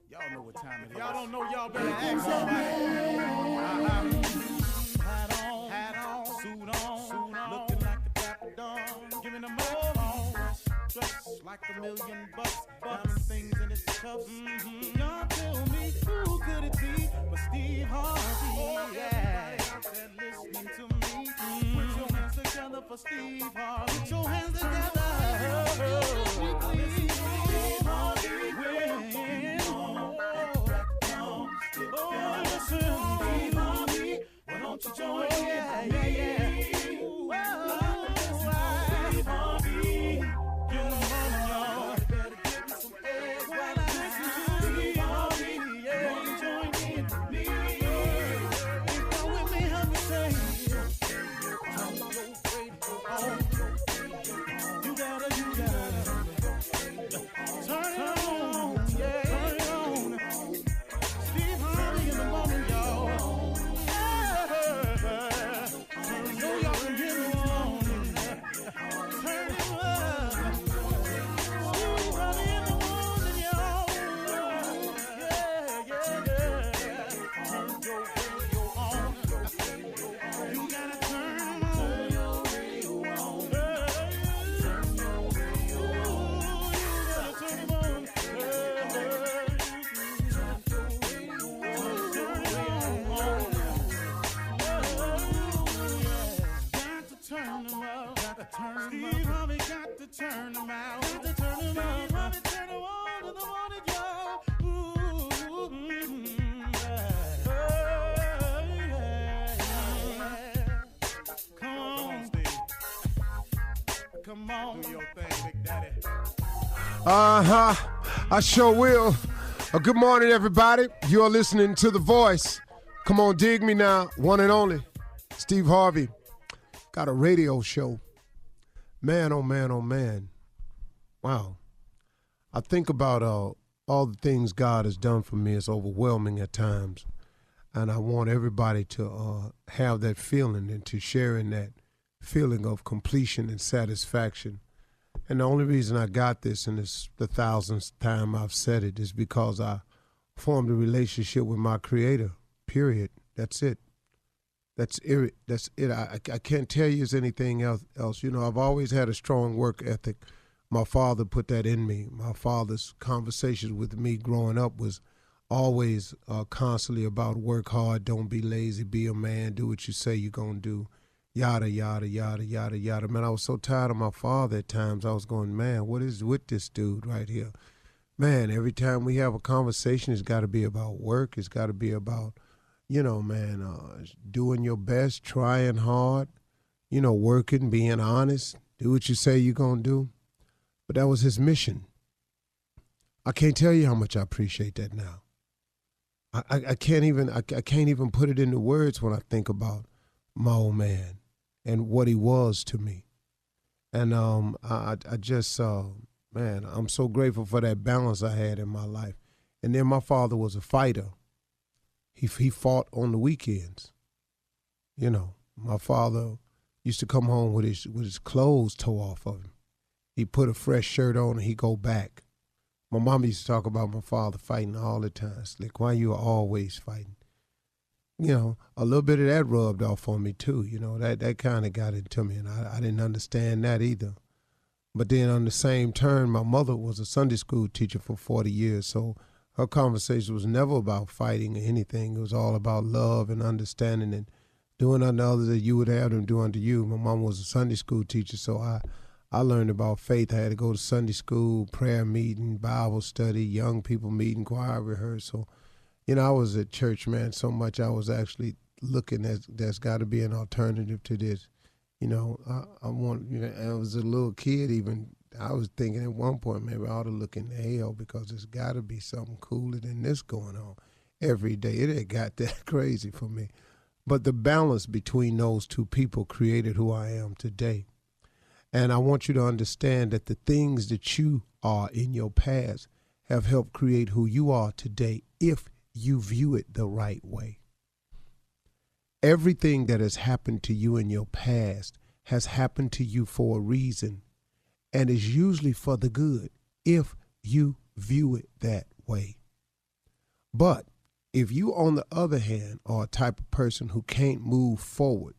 Y'all know what time it is. Y'all don't know, y'all better ask somebody. Hat on, suit on, looking like the Dapper Dawn, giving them all dressed like $1,000,000, diamond things in its cuffs. Y'all tell me who could it be but Steve Harvey? Oh yeah, out there listening to me. Put your hands together for Steve Harvey. Put your hands together. Steve Harvey. Oh, listen, Steve Harvey. Why don't you join me? Yeah. Steve Harvey. Get on, y'all. Better give me some eggs while I listen to Steve Harvey. Yeah, join in with me. Go with me, help me say. I'm so grateful. You gotta turn it on. Yeah, turn it on. Steve Harvey in the morning, y'all. I know y'all can get it on. Turn it up. Steve Harvey in the morning, y'all. Yeah. Turn your radio on. You gotta turn your radio on. Turn your radio on. You gotta turn it on. Turn them out. Steve Harvey got to turn them out. Steve Harvey turn them on in the morning, y'all. Come on, Steve. Come on. Do your thing, Big Daddy. I sure will. Good morning, everybody. You are listening to The Voice. Come on, dig me now. One and only, Steve Harvey. Got a radio show. Man, oh man, oh man. Wow. I think about all the things God has done for me. It's overwhelming at times. And I want everybody to have that feeling and to share in that feeling of completion and satisfaction. And the only reason I got this, and it's the 1,000th time I've said it, is because I formed a relationship with my Creator, period. That's it. That's it. I can't tell you anything else. You know, I've always had a strong work ethic. My father put that in me. My father's conversations with me growing up was always constantly about work hard, don't be lazy, be a man, do what you say you're going to do, yada, yada, yada, yada, yada. Man, I was so tired of my father at times. I was going, man, what is with this dude right here? Man, every time we have a conversation, it's got to be about work. It's got to be about, you know, man, doing your best, trying hard, you know, working, being honest, do what you say you're going to do. But that was his mission. I can't tell you how much I appreciate that now. I can't even put it into words when I think about my old man and what he was to me. And I just, man, I'm so grateful for that balance I had in my life. And then my father was a fighter. He fought on the weekends. You know, my father used to come home with his clothes tore off of him. He put a fresh shirt on and he go back. My mom used to talk about my father fighting all the time. It's like, why you are always fighting? You know, a little bit of that rubbed off on me too. You know, that kind of got into me, and I didn't understand that either. But then on the same turn, my mother was a Sunday school teacher for 40 years, so her conversation was never about fighting or anything. It was all about love and understanding and doing unto others that you would have them do unto you. My mom was a Sunday school teacher, so I learned about faith. I had to go to Sunday school, prayer meeting, Bible study, young people meeting, choir rehearsal. You know, I was at church, man, so much I was actually looking at there's got to be an alternative to this. You know, I was a little kid even. I was thinking at one point maybe I ought to look into hell because there's got to be something cooler than this going on every day. It had got that crazy for me. But the balance between those two people created who I am today. And I want you to understand that the things that you are in your past have helped create who you are today if you view it the right way. Everything that has happened to you in your past has happened to you for a reason and is usually for the good if you view it that way. But if you, on the other hand, are a type of person who can't move forward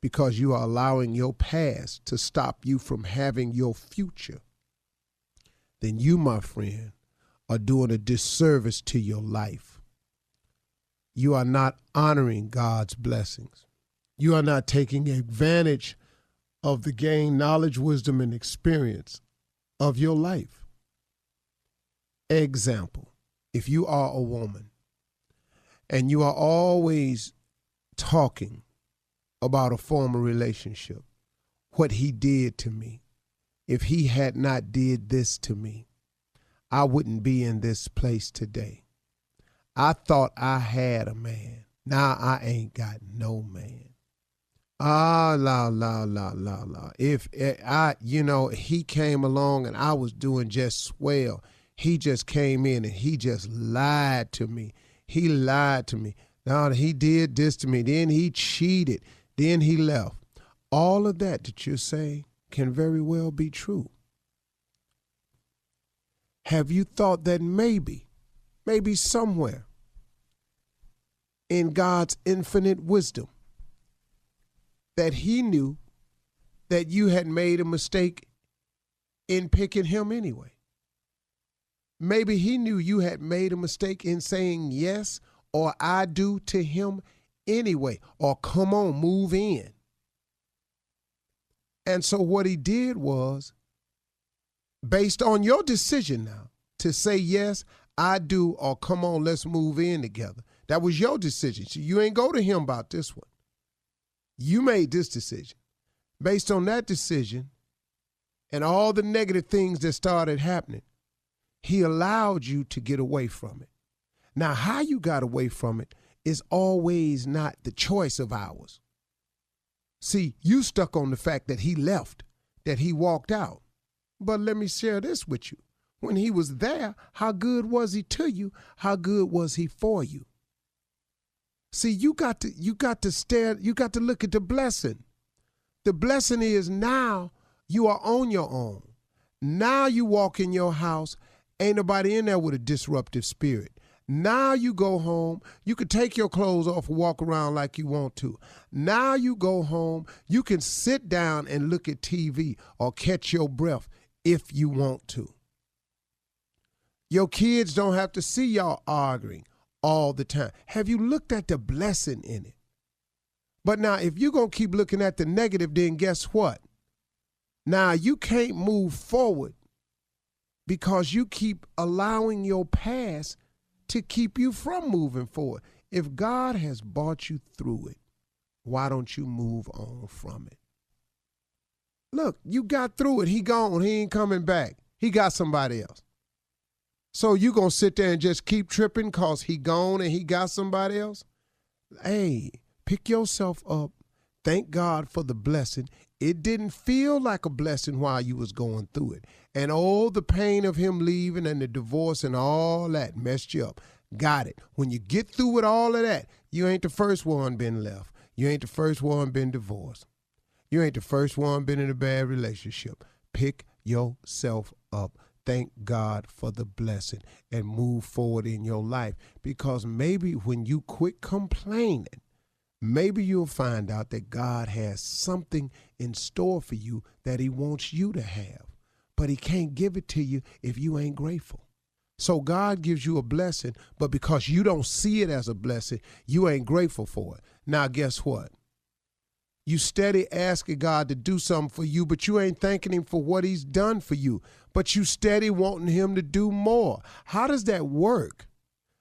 because you are allowing your past to stop you from having your future, then you, my friend, are doing a disservice to your life. You are not honoring God's blessings. You are not taking advantage of the gain, knowledge, wisdom, and experience of your life. Example, if you are a woman and you are always talking about a former relationship, what he did to me, if he had not did this to me, I wouldn't be in this place today. I thought I had a man. Now I ain't got no man. If he came along and I was doing just swell. He just came in and he just lied to me. He lied to me. Now he did this to me. Then he cheated. Then he left. All of that you're saying can very well be true. Have you thought that maybe somewhere in God's infinite wisdom that he knew that you had made a mistake in picking him anyway? Maybe he knew you had made a mistake in saying yes or I do to him anyway, or come on, move in. And so what he did was, based on your decision now to say yes, I do, or come on, let's move in together. That was your decision. So you ain't go to him about this one. You made this decision. Based on that decision and all the negative things that started happening, he allowed you to get away from it. Now, how you got away from it is always not the choice of ours. See, you stuck on the fact that he left, that he walked out. But let me share this with you. When he was there, how good was he to you? How good was he for you? See, you got to look at the blessing. The blessing is now you are on your own. Now you walk in your house, ain't nobody in there with a disruptive spirit. Now you go home, you can take your clothes off and walk around like you want to. Now you go home, you can sit down and look at TV or catch your breath if you want to. Your kids don't have to see y'all arguing all the time. Have you looked at the blessing in it? But now if you're going to keep looking at the negative, then guess what? Now you can't move forward because you keep allowing your past to keep you from moving forward. If God has brought you through it, why don't you move on from it? Look, you got through it. He gone. He ain't coming back. He got somebody else. So you going to sit there and just keep tripping because he gone and he got somebody else? Hey, pick yourself up. Thank God for the blessing. It didn't feel like a blessing while you was going through it. And all the pain of him leaving and the divorce and all that messed you up. Got it. When you get through with all of that, you ain't the first one been left. You ain't the first one been divorced. You ain't the first one been in a bad relationship. Pick yourself up. Thank God for the blessing and move forward in your life. Because maybe when you quit complaining, maybe you'll find out that God has something in store for you that he wants you to have. But he can't give it to you if you ain't grateful. So God gives you a blessing, but because you don't see it as a blessing, you ain't grateful for it. Now, guess what? You steady asking God to do something for you, but you ain't thanking him for what he's done for you. But you steady wanting him to do more. How does that work?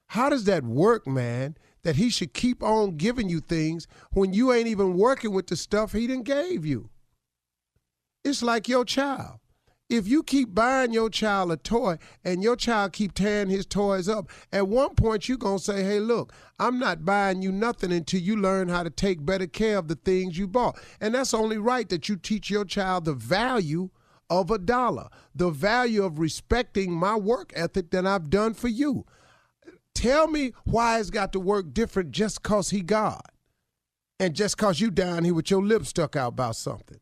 How does that work, man? That he should keep on giving you things when you ain't even working with the stuff he done gave you. It's like your child. If you keep buying your child a toy and your child keep tearing his toys up, at one point you're going to say, hey, look, I'm not buying you nothing until you learn how to take better care of the things you bought. And that's only right that you teach your child the value of $1, the value of respecting my work ethic that I've done for you. Tell me why it's got to work different just because he God and just because you down here with your lips stuck out about something.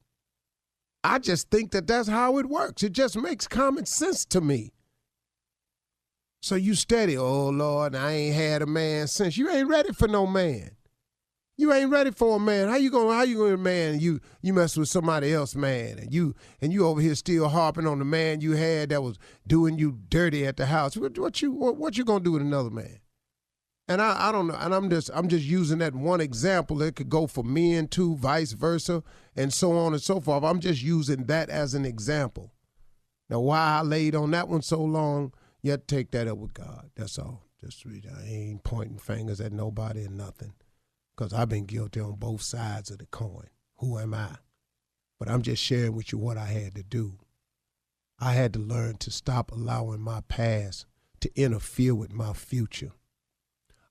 I just think that that's how it works. It just makes common sense to me. So you steady, oh, Lord, I ain't had a man since. You ain't ready for no man. You ain't ready for a man. How you gonna man? You mess with somebody else, man, and you over here still harping on the man you had that was doing you dirty at the house. What you gonna do with another man? And I don't know. And I'm just using that one example. It could go for men too, vice versa, and so on and so forth. I'm just using that as an example. Now, why I laid on that one so long, you have to take that up with God. That's all. Just I ain't pointing fingers at nobody and nothing. Because I've been guilty on both sides of the coin. Who am I? But I'm just sharing with you what I had to do. I had to learn to stop allowing my past to interfere with my future.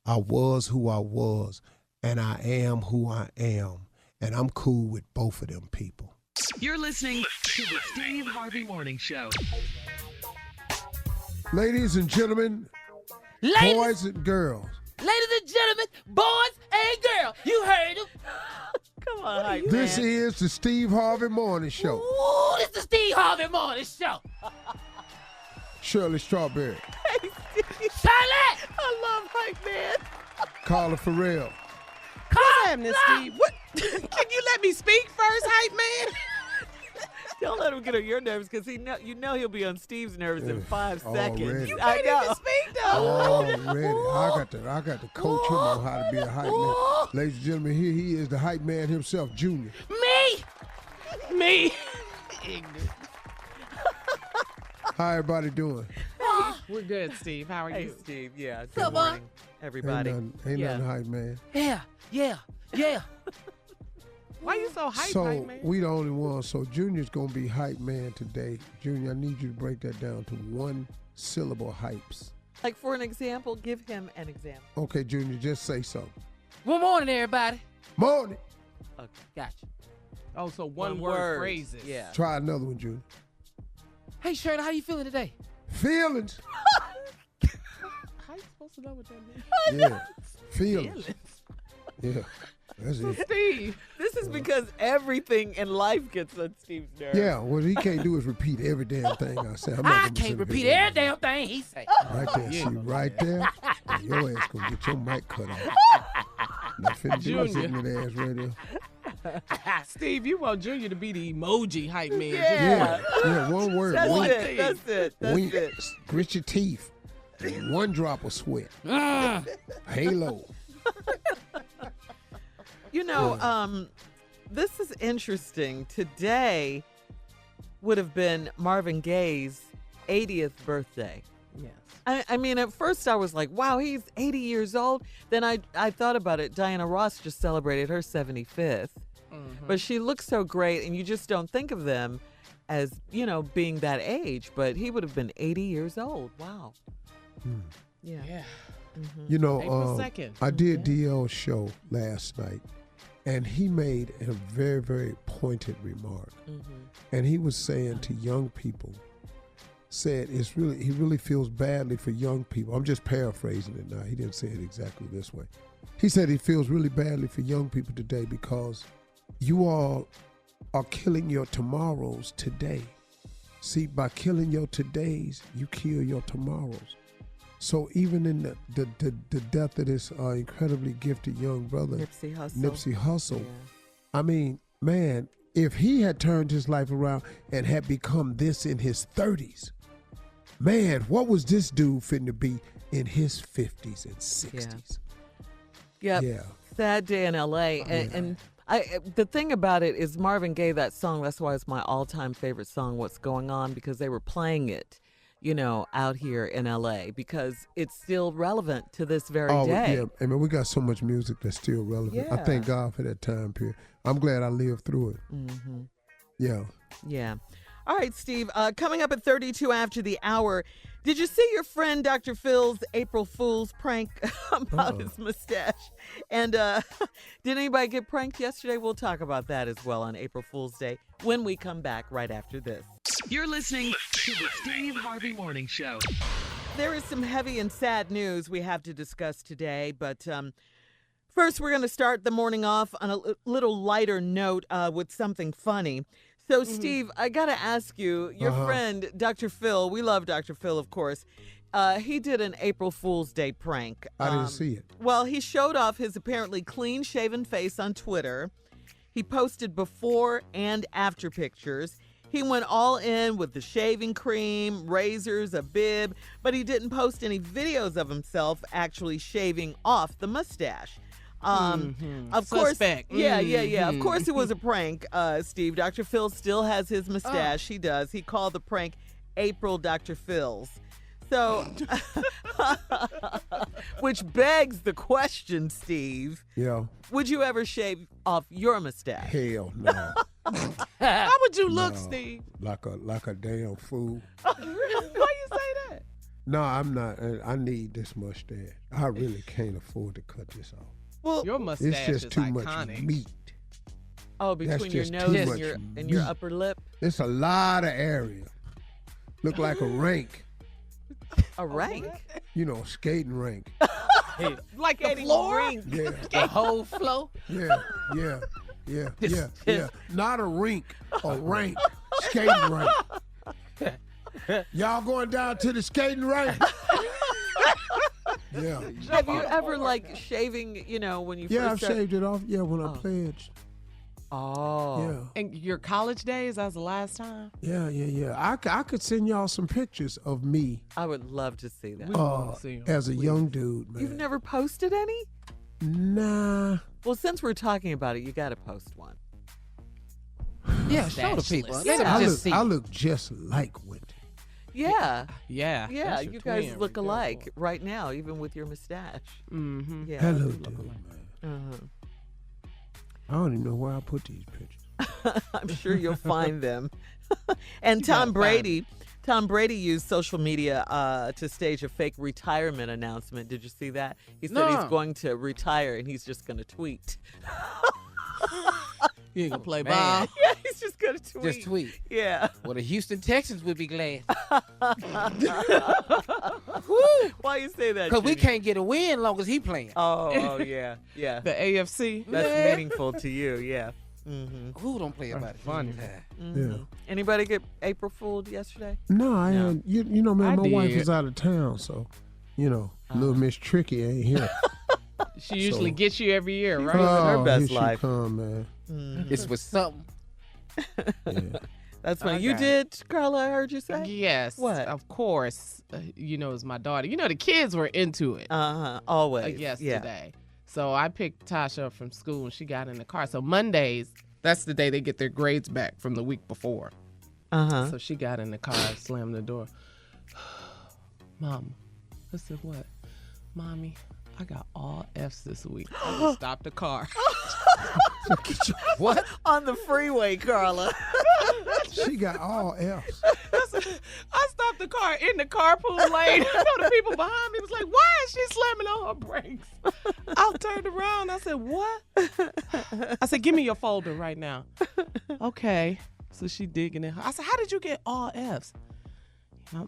I was who I was, and I am who I am. And I'm cool with both of them people. You're listening to the Steve Harvey Morning Show. Ladies and gentlemen, boys and girls. Ladies and gentlemen, boys and girls, you heard him. Come on, hype This man. is the Steve Harvey Morning Show. Ooh, this is the Steve Harvey Morning Show. Shirley Strawberry. Charlotte! I love hype man. Carla Farrell. What's happening, Steve? What? Can you let me speak first, hype man? Don't let him get on your nerves because you know he'll be on Steve's nerves in 5 seconds. Already. You I can't know. even speak though. Already. I got to coach him on how to be a hype man. Ladies and gentlemen, here he is, the hype man himself, Junior. Me. How everybody doing? We're good, Steve. How are Hey, you? Steve. Yeah. Good Come on. morning, everybody. Ain't Yeah. nothing hype, man. Yeah. Why you so hype, So hype man? we the only ones. So Junior's gonna be hype man today. Junior, I need you to break that down to one syllable hypes. Like for an example, give him an example. Okay, Junior, just say so. Good morning, everybody. Morning. Okay, gotcha. Oh, so one word word phrases. Yeah. Try another one, Junior. Hey, Shirley, how you feeling today? Feelings. How you supposed to know what that means? Yeah. Feelings. Yeah. That's it. Steve. This is because everything in life gets on Steve's nerves. Yeah, what he can't do is repeat every damn thing I say. I'm not I gonna can't sit repeat there. every damn thing he say. Right there, see, right there. Your ass gonna get your mic cut off. Not finna do this Junior. ignorant ass radio. Steve, you want Junior to be the emoji hype man. Yeah, one word. That's Wink. it. That's it. That's Wink. it. Grit your teeth. And one drop of sweat. Halo. You know, this is interesting. Today would have been Marvin Gaye's 80th birthday. Yes. I mean, at first I was like, wow, he's 80 years old. Then I thought about it. Diana Ross just celebrated her 75th. But she looks so great, and you just don't think of them as, you know, being that age. But he would have been 80 years old. Wow. Yeah. Yeah. You know, April 2nd. I did DL's show last night, and he made a very, very pointed remark. And he was saying to young people, said he really feels badly for young people. I'm just paraphrasing it now. He didn't say it exactly this way. He said he feels really badly for young people today because you all are killing your tomorrows today. See, by killing your todays, you kill your tomorrows. So even in the death of this incredibly gifted young brother, Nipsey Hussle. Yeah. I mean, man, if he had turned his life around and had become this in his 30s, man, what was this dude finna be in his 50s and 60s? Yep. Yeah. Sad day in L.A. And the thing about it is Marvin Gaye, that song, that's why it's my all-time favorite song, What's Going On, because they were playing it, you know, out here in L.A. because it's still relevant to this very day. Yeah. I mean, we got so much music that's still relevant. I thank God for that time period. I'm glad I lived through it. Yeah. Yeah. All right, Steve, coming up at 32 after the hour, did you see your friend Dr. Phil's April Fool's prank about his mustache? And did anybody get pranked yesterday? We'll talk about that as well on April Fool's Day when we come back right after this. You're listening to the Steve Harvey Morning Show. There is some heavy and sad news we have to discuss today, but first we're going to start the morning off on a little lighter note with something funny. So, Steve, I got to ask you, your friend, Dr. Phil, we love Dr. Phil, of course. He did an April Fool's Day prank. I didn't see it. Well, he showed off his apparently clean-shaven face on Twitter. He posted before and after pictures. He went all in with the shaving cream, razors, a bib, but he didn't post any videos of himself actually shaving off the mustache. Of course, yeah. Of course it was a prank, Steve. Dr. Phil still has his mustache. He does. He called the prank April Dr. Phil's. So, which begs the question, Steve. Yeah. Would you ever shave off your mustache? Hell no. How would you look, Steve? Like a damn fool. Why you say that? No, I'm not. I need this mustache. I really can't afford to cut this off. Well, Your mustache It's just is too iconic. much meat. oh, between your just nose too and much your meat. upper lip, It's a lot of area. Look like a rink. a rank. You know, skating rink. Like the Skating floor? rink. Yeah, The whole flow. yeah. Not a rink, a rank. Skating rink. Y'all going down to the skating rink? Yeah. Have you ever like shaving? You know, when you Yeah, I've first start- shaved it off. Yeah, when I pledged. Oh, Yeah. And your college days, that was the last time? Yeah. I could send y'all some pictures of me I would love to see that. We wanna see 'em, as a please. young dude, man. You've never posted any? Nah. Well, since we're talking about it, you got to post one. Yeah, show the people. Let them I just see. look just like Wendy. Yeah, Yeah. yeah. You guys look alike right now, even with your mustache. Mm-hmm. Yeah. Hello, dude, man. Uh-huh. I don't even know where I put these pictures. I'm sure you'll find them. And Tom Brady used social media to stage a fake retirement announcement. Did you see that? He said he's going to retire and he's just going to tweet. You ain't gonna play Man. ball. Yeah, he's just going to tweet. Just tweet. Yeah. Well, the Houston Texans would be glad. Why you say that? Because we Jimmy? can't get a win long as he playing. Oh, yeah, yeah. The AFC. That's meaningful to you, yeah. Mm-hmm. Who don't play about it? funny. Yeah. Anybody get April Fooled yesterday? No, I No. ain't. You know, man, I my wife did. is out of town, so, little Miss Tricky ain't here. She usually gets you every year, right? living her best here she life. come, man. It's with something. Yeah. That's funny. I You got it. did, Carla, I heard you say? Yes. What? Of course. It's my daughter. The kids were into it Always. yesterday. So I picked Tasha up from school and she got in the car. So Mondays, that's the day they get their grades back from the week before. Uh-huh. So she got in the car, slammed the door. Mama. I said, what? Mommy, I got all F's this week. I just stopped the car. What? On the freeway, Carla. She got all F's. I stopped the car in the carpool lane. I know the people behind me was like, why is she slamming on her brakes? I turned around. I said, what? I said, give me your folder right now. Okay. So she digging in. I said, how did you get all F's?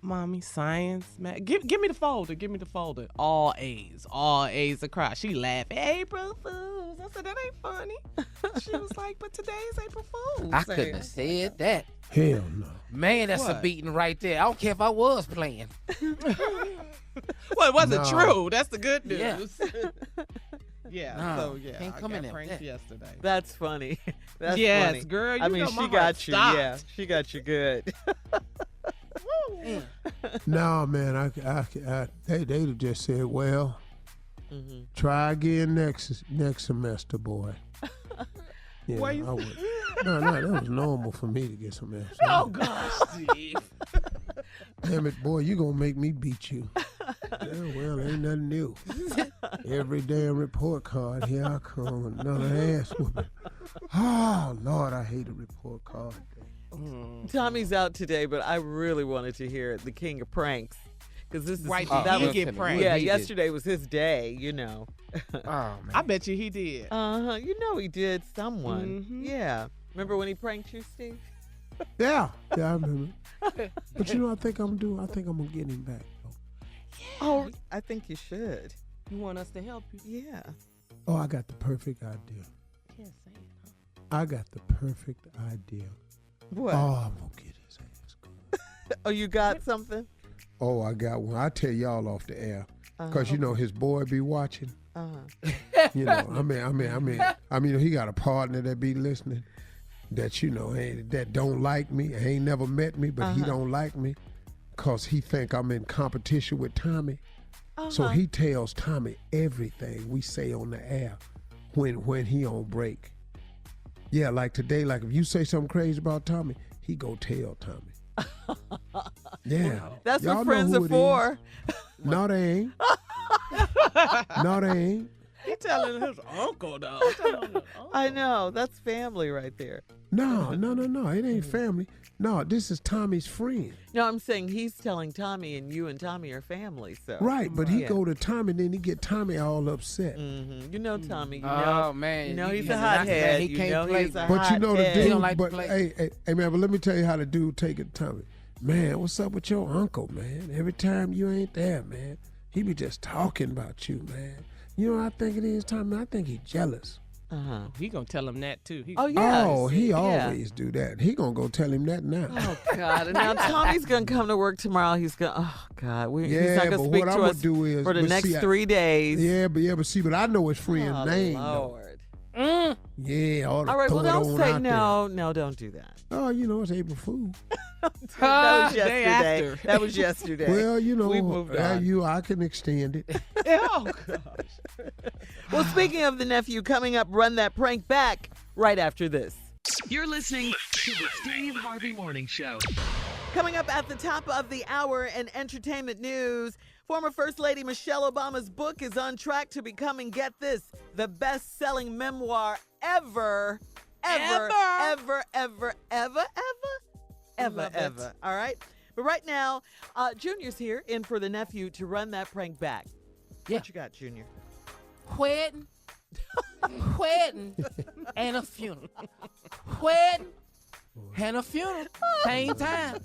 Mommy, science, math. Give me the folder. Give me the folder. All A's across. She laughed. April Fools. I said, that ain't funny. She was like, but today's April Fools. I couldn't have said that. Hell no. Man, that's a What? beating right there. I don't care if I was playing. Well, it wasn't No. true. That's the good Yeah. news. Yeah. No, So yeah, can't I come got in there pranked with that. yesterday. That's funny. That's Yes, funny. girl, I you mean, know she my heart got you. stopped. Yeah, she got you good. No, man, they'd have just said, well, try again next semester, boy. Yeah, Why you- I would. No, that was normal for me to get some F's. Oh gosh, Steve. Damn it, boy, you gonna make me beat you. Yeah, well, ain't nothing new. Every damn report card, here I come with another ass whooping. Oh, Lord, I hate a report card. Tommy's out today, but I really wanted to hear the king of pranks. Because this is Right, that he was, get pranked. Yeah, He did. yesterday was his day, Oh, man. I bet you he did. You know he did someone. Mhm. Yeah. Remember when he pranked you, Steve? Yeah, I remember. But you know what I think I'm gonna do? I think I'm gonna get him back. Oh, I think you should. You want us to help you? Yeah. Oh, I got the perfect idea. Can't say it. I got the perfect idea. What? Oh, I'm gonna get his ass good. Oh, you got something? Oh, I got one. I'll tell y'all off the air. Because, you know, his boy be watching. You know, I mean, he got a partner that be listening that, you know, that don't like me, ain't never met me, but he don't like me because he think I'm in competition with Tommy. So he tells Tommy everything we say on the air when he on break. Yeah, like today, like if you say something crazy about Tommy, he go tell Tommy. Yeah. That's Y'all what friends know who are it for. is. No, they ain't. No, they ain't. He telling his uncle, though. I know. That's family right there. No. It ain't family. No, this is Tommy's friend. No, I'm saying he's telling Tommy, and you and Tommy are family. So Right, but he Yeah. go to Tommy, then he get Tommy all upset. You know Tommy. You Oh, know, man. You know he's Yeah, a that's hothead. bad. He can't play. He's a But you know the hothead. dude, He don't like to but play. hey man, but let me tell you how the dude take it to Tommy. Man, what's up with your uncle, man? Every time you ain't there, man, he be just talking about you, man. You know what I think it is, Tommy? I think he jealous. He gonna tell him that, too. Oh, yeah. Oh, he Yeah. always do that. He gonna go tell him that now. Oh, God. And now Tommy's going to come to work tomorrow. He's going to, oh, God. He's Yeah, not going but to speak what to I'm gonna us do is, for the but next see, 3 days. Yeah, but I know his friend's Oh, name. Though. Lord. Yeah, All right, well, don't say no. No, don't do that. Oh, you know, it's April Fool. That was Day yesterday. after. That was yesterday. Well, you know, we moved on. I can extend it. Oh, gosh. Well, speaking of the nephew, coming up, run that prank back right after this. You're listening to the Steve Harvey Morning Show. Coming up at the top of the hour in entertainment news, former First Lady Michelle Obama's book is on track to becoming, get this, the best-selling memoir ever. All right? But right now, Junior's here in for the nephew to run that prank back. Yeah. What you got, Junior? Wedding. Wedding and a funeral. Wedding and a funeral. Same time.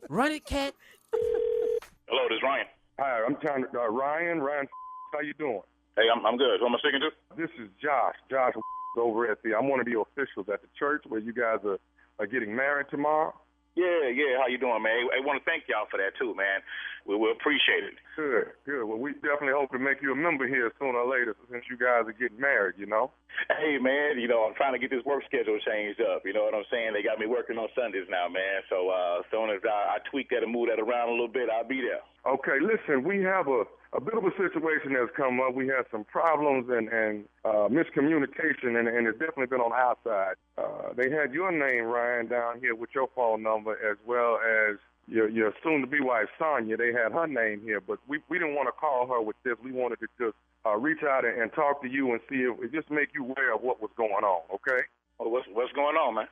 Run it, cat. Hello, this is Ryan. Hi, I'm trying to, Ryan. Ryan, how you doing? Hey, I'm good. Who am I speaking to? This is Josh. Josh over at I'm one of the officials at the church where you guys are getting married tomorrow. Yeah. How you doing, man? I want to thank y'all for that, too, man. We will appreciate it. Good. Well, we definitely hope to make you a member here sooner or later since you guys are getting married, you know? Hey, man, I'm trying to get this work schedule changed up. You know what I'm saying? They got me working on Sundays now, man. So as soon as I tweak that and move that around a little bit, I'll be there. Okay, listen, we have a bit of a situation that's come up. We had some problems and miscommunication, and it's definitely been on our side. They had your name, Ryan, down here with your phone number, as well as your soon-to-be wife, Sonia. They had her name here, but we didn't want to call her with this. We wanted to just reach out and talk to you and see if just make you aware of what was going on, okay? Oh, what's going on, man?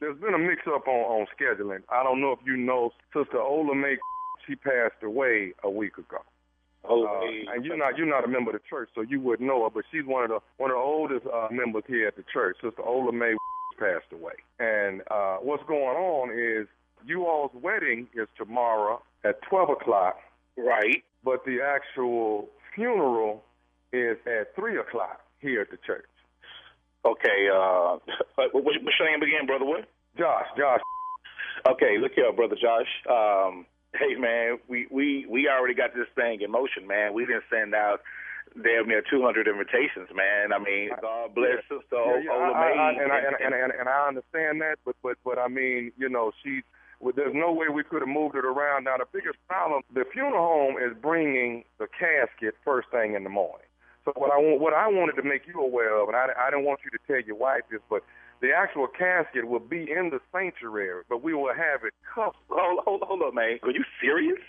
There's been a mix-up on scheduling. I don't know if you know, Sister Ola May, she passed away a week ago. And you're not a member of the church, so you wouldn't know her, but she's one of the oldest members here at the church. Sister Ola May passed away. And what's going on is you all's wedding is tomorrow at 12 o'clock. Right. But the actual funeral is at 3 o'clock here at the church. Okay. What's your name again, brother? What? Josh. Okay, look here, brother Josh. Hey, man, we already got this thing in motion, man. We didn't send out damn near 200 invitations, man. I mean, God bless Sister Ola May. And I understand that, but I mean, there's no way we could have moved it around. Now, the biggest problem, the funeral home is bringing the casket first thing in the morning. So what I wanted to make you aware of, and I didn't want you to tell your wife this, but the actual casket will be in the sanctuary, but we will have it cuffed. Hold up, man. Are you serious?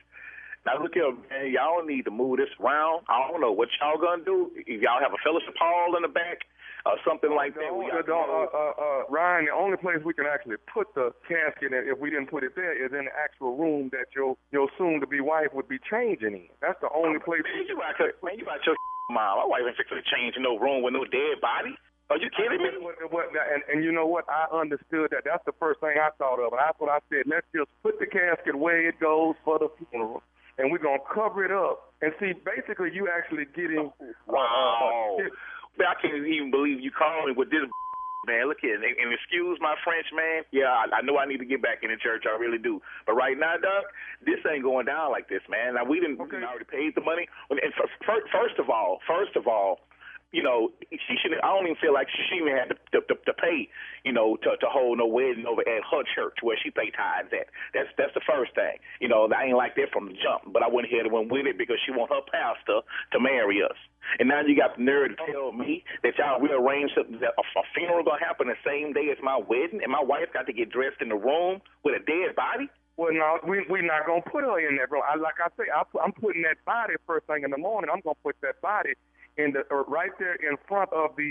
Now, look here, man. Y'all need to move this around. I don't know what y'all going to do. If y'all have a fellowship hall in the back or something like that. Ryan, the only place we can actually put the casket, if we didn't put it there, is in the actual room that your soon-to-be wife would be changing in. That's the only place. Man, you got your mom. My wife ain't fixing to change in no room with no dead body. Are you kidding me? And you know what? I understood that. That's the first thing I thought of. And that's what I said. Let's just put the casket where it goes for the funeral, and we're going to cover it up. And see, basically, you actually getting... Wow. I can't even believe you called me with this man. Look here, and excuse my French, man. Yeah, I know I need to get back in the church. I really do. But right now, Doug, this ain't going down like this, man. Now, we didn't already paid the money. And first of all, you know, she shouldn't. I don't even feel like she even had to pay, you know, to hold no wedding over at her church where she pay tithes at. That's the first thing. You know, I ain't like that from the jump, but I went ahead and went with it because she want her pastor to marry us. And now you got the nerve to tell me that y'all rearranged something, that a funeral gonna happen the same day as my wedding, and my wife got to get dressed in the room with a dead body. Well, no, we're not going to put her in that room. Like I say, I'm putting that body first thing in the morning. I'm going to put that body in right there in front of the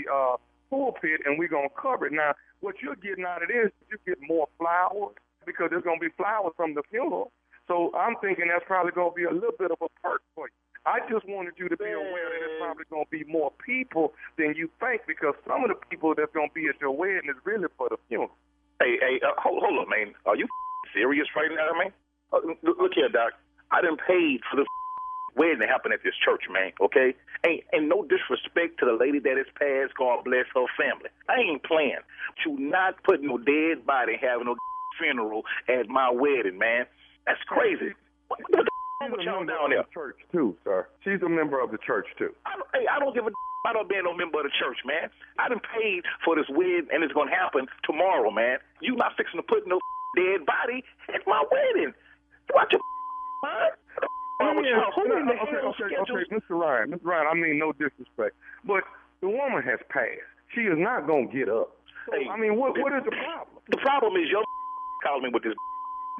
pulpit, and we're going to cover it. Now, what you're getting out of this, you get more flowers because there's going to be flowers from the funeral. So I'm thinking that's probably going to be a little bit of a perk for you. I just wanted you to be aware that there's probably going to be more people than you think because some of the people that's going to be at your wedding is really for the funeral. Hey, hold on, man. Are you serious right now, man? Look here, Doc. I done paid for this wedding to happen at this church, man, okay? Ain't no disrespect to the lady that is passed. God bless her family. I ain't playing. You not putting no dead body having no funeral at my wedding, man. That's crazy. What the She's a member of the church, too, sir. She's a member of the church, too. I don't give a about being no member of the church, man. I done paid for this wedding, and it's going to happen tomorrow, man. You not fixing to put no dead body at my wedding. Watch your mind. Okay, Mr. Ryan, I mean no disrespect, but the woman has passed. She is not going to get up. So, I mean, what is the problem? The problem is your called me with this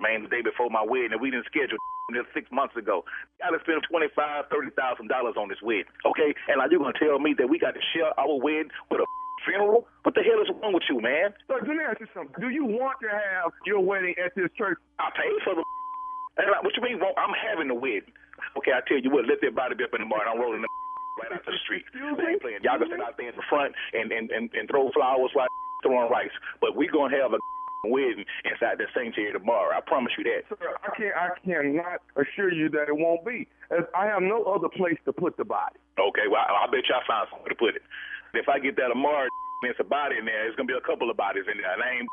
man the day before my wedding, and we didn't schedule this 6 months ago. I got to spend $25,000, $30,000 on this wedding, okay? And now you're going to tell me that we got to share our wedding with a funeral? What the hell is wrong with you, man? So let me ask you something. Do you want to have your wedding at this church? I paid for the what you mean? I'm having the wedding. Okay, I tell you what, let that body be up in the morning. I'm rolling the right out the street. I ain't playing. Y'all can sit out there in the front and throw flowers while throwing rice. But we going to have a wedding inside the sanctuary tomorrow. I promise you that. Sir, I cannot assure you that it won't be. As I have no other place to put the body. Okay, well, I bet y'all find somewhere to put it. If I get that tomorrow, there's a body in there. There's going to be a couple of bodies in there. And I ain't.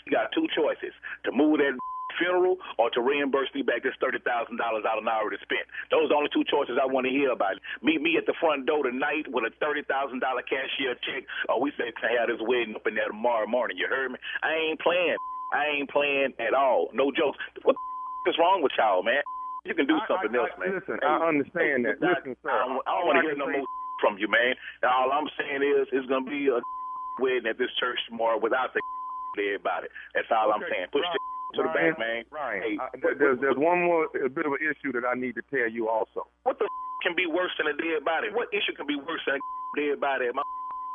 You got two choices: to move that funeral or to reimburse me back this $30,000 out an hour to spend. Those are the only two choices I want to hear about. Meet me at the front door tonight with a $30,000 cashier check, or we say to have this wedding up in there tomorrow morning. You heard me? I ain't playing at all. No jokes. What the is wrong with y'all, man? You can do something else, man. Listen, I understand that. Listen, sir. I don't want to hear no more from you, man. All I'm saying is it's going to be a wedding at this church tomorrow without the everybody. That's all I'm saying. Push to the back, man. Ryan, hey, there's one more a bit of an issue that I need to tell you also. What the can be worse than a dead body? What issue can be worse than a dead body at my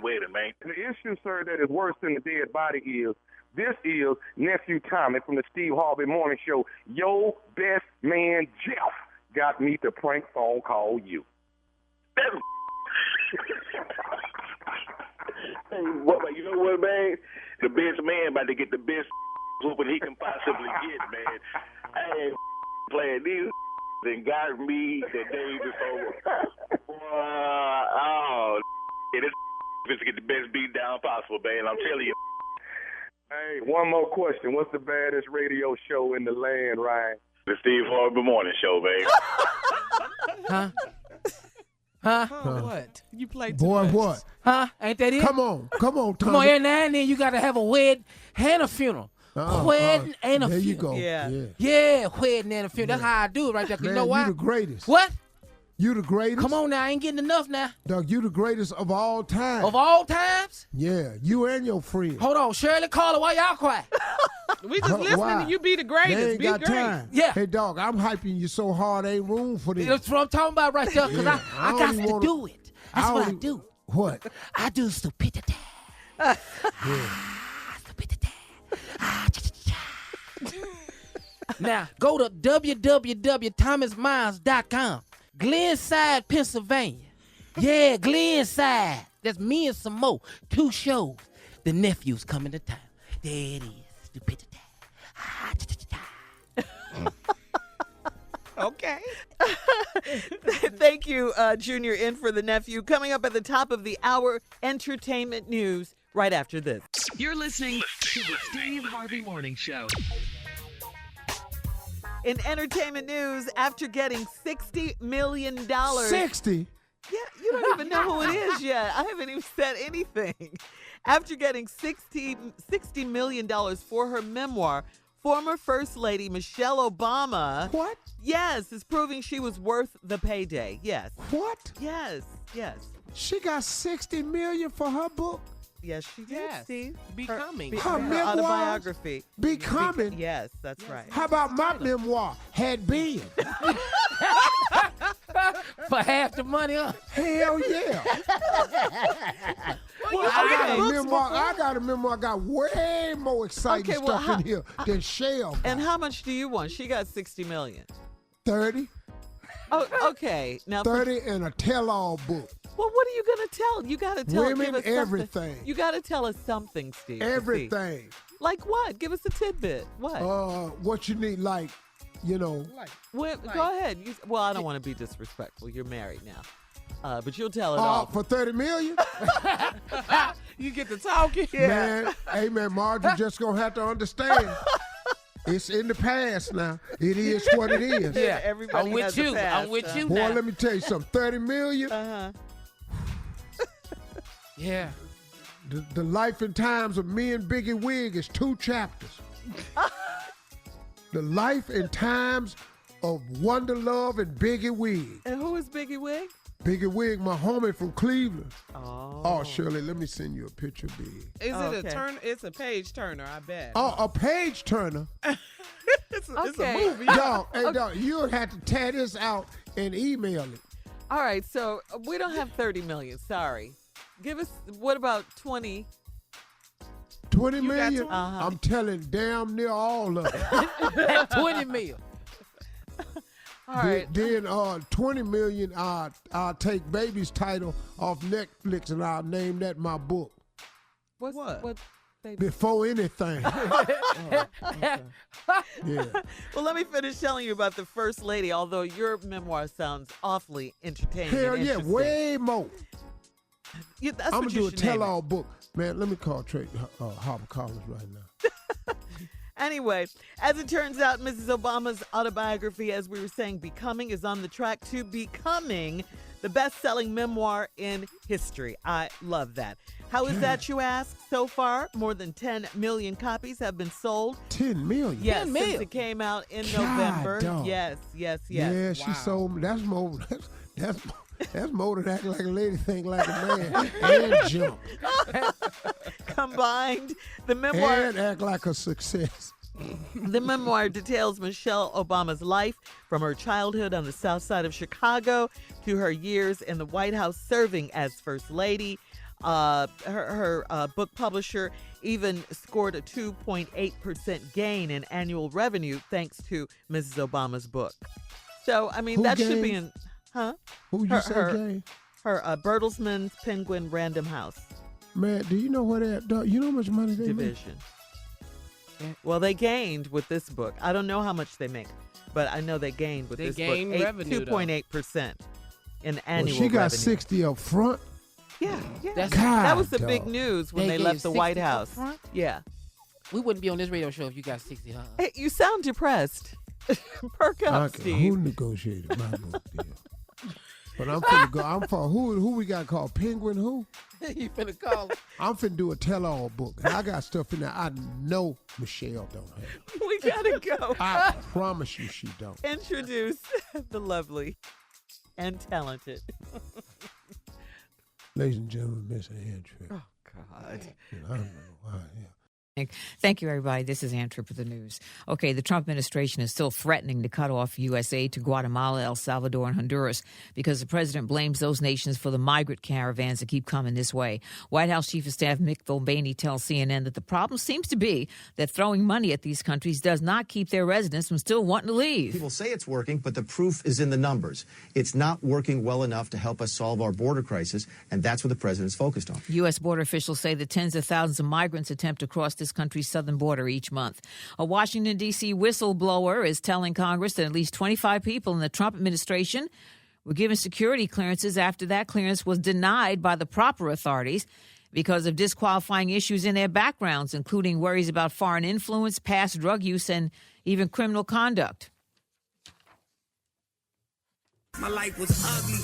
wedding, man? The issue, sir, that is worse than the dead body is this is Nephew Tommy from the Steve Harvey Morning Show. Your best man, Jeff, got me to prank phone call you. That's hey, you know what, man? The best man about to get the best whooping he can possibly get, man. I ain't playing these and got me the day before. This to get the best beat down possible, man. I'm telling you. Hey, one more question. What's the baddest radio show in the land, Ryan? The Steve Harvey Morning Show, baby. Huh? What? You played too Boy, much. what? Huh? Ain't that it? Come on, Tommy. Come on, every now and then you got to have a wedding and a funeral. Wedding and a funeral. There you go. Yeah, wedding and a funeral. That's how I do it right there. Man, you know why? You the greatest. What? You the greatest. Come on now, I ain't getting enough now. Doug, you the greatest of all time. Of all times? Yeah, you and your friend. Hold on, Shirley, Carla, why y'all quiet? We just listening Why? to you be the greatest. They ain't Be got great. time. Yeah. Hey, dog, I'm hyping you so hard, ain't room for this. That's what I'm talking about right there, because Yeah. I got to do it. That's what I only- do. What? I do stupidity. Stupidity. Now, go to www.thomasmiles.com. Glenside, Pennsylvania. Yeah, Glenside. That's me and some more. 2 shows. The nephew's coming to town. There it is. Stupidity. Okay. Thank you, Junior, in for the nephew. Coming up at the top of the hour, entertainment news right after this. You're listening to the Steve Harvey Morning Show. In entertainment news, after getting $60 million. 60? Yeah, you don't even know who it is yet. I haven't even said anything. After getting $60 million for her memoir, former First Lady Michelle Obama. What? Yes, is proving she was worth the payday. Yes. What? Yes. She got $60 million for her book? Yes, she did, Yes. Steve. Becoming. Her memoirs? Autobiography. Becoming? Yes, that's right. How about my memoir, Had Been? For half the money, huh? Hell yeah. I got a memoir. I got way more exciting stuff in here than Shell. And how much do you want? She got $60 million. 30. Oh, okay. Now 30 and a tell-all book. Well, what are you going to tell? You got to tell Women, give us everything. Something. You got to tell us something, Steve. Everything. Like what? Give us a tidbit. What? What you need, like, you know. Go ahead. I don't want to be disrespectful. You're married now. But you'll tell it all. For $30 million? You get to talking. Man, hey, man, Margie just going to have to understand. It's in the past now. It is what it is. Yeah, everybody I'm with has you. a past, I'm with you Boy, now. let me tell you something. $30 million? Uh-huh. Yeah. The life and times of me and Biggie Wig is 2 chapters. The life and times of Wonder Love and Biggie Wig. And who is Biggie Wig? Biggie Wig, my homie from Cleveland. Oh, Shirley, let me send you a picture of Big. Is it Okay. a turn? It's a page turner, I bet. Oh, a page turner. It's a Okay. movie. Dog, hey, dog, you'll have to tear this out and email it. All right, so we don't have 30 million. Sorry. Give us, what about 20? 20 You got million? 20? Uh-huh. I'm telling damn near all of it. 20 mil. All right. Then 20 million, I'll take Baby's title off Netflix and I'll name that my book. What? Baby? Before anything. Yeah. Well, let me finish telling you about the First Lady, although your memoir sounds awfully entertaining. Hell and yeah, interesting. way more. Yeah, that's I'm what going you to do a should name it. tell-all book. Man, let me call Trey Harvey Collins right now. Anyway, as it turns out, Mrs. Obama's autobiography, as we were saying, Becoming, is on the track to becoming the best-selling memoir in history. I love that. How is that, you ask? So far, more than 10 million copies have been sold. 10 million? Yes, 10 since million. it came out in God, November. dog. Yes. Yeah, she sold me. That's more. That's more than acting like a lady, think like a man, and jump, Combined, the memoir and act like a success. The memoir details Michelle Obama's life from her childhood on the south side of Chicago to her years in the White House serving as First Lady. Her book publisher even scored a 2.8% gain in annual revenue thanks to Mrs. Obama's book. So, I mean, Who that should gained? be in, huh? Who you say, Jay? Her Bertelsmann's Penguin Random House Man, do you know where that? Dog, you know how much money they make? division. Well, they gained with this book. I don't know how much they make, but I know they gained with They this gained book. revenue, though. 2.8% in Well, annual she got revenue. 60 up front. Yeah. That's- That was the God, big dog. news when They they gave left the 60 White up House. front? Yeah. We wouldn't be on this radio show if you got 60, huh? Hey, you sound depressed. Perk up, Okay, Steve. who negotiated my book deal? But I'm finna go. I'm for who we got called Penguin who? You finna call him. I'm finna do a tell-all book. And I got stuff in there I know Michelle don't have. We gotta go. I promise you she don't. Introduce the lovely and talented. Ladies and gentlemen, Miss Andrew. Oh, God. I don't know why. Yeah. Thank you, everybody. This is Andrew for the news. Okay, the Trump administration is still threatening to cut off U.S. aid to Guatemala, El Salvador, and Honduras because the president blames those nations for the migrant caravans that keep coming this way. White House Chief of Staff Mick Mulvaney tells CNN that the problem seems to be that throwing money at these countries does not keep their residents from still wanting to leave. People say it's working, but the proof is in the numbers. It's not working well enough to help us solve our border crisis, and that's what the president's focused on. U.S. border officials say that tens of thousands of migrants attempt to cross this country's southern border each month. A Washington, D.C. whistleblower is telling Congress that at least 25 people in the Trump administration were given security clearances after that clearance was denied by the proper authorities. because of disqualifying issues in their backgrounds, including worries about foreign influence, past drug use, and even criminal conduct. My life was ugly.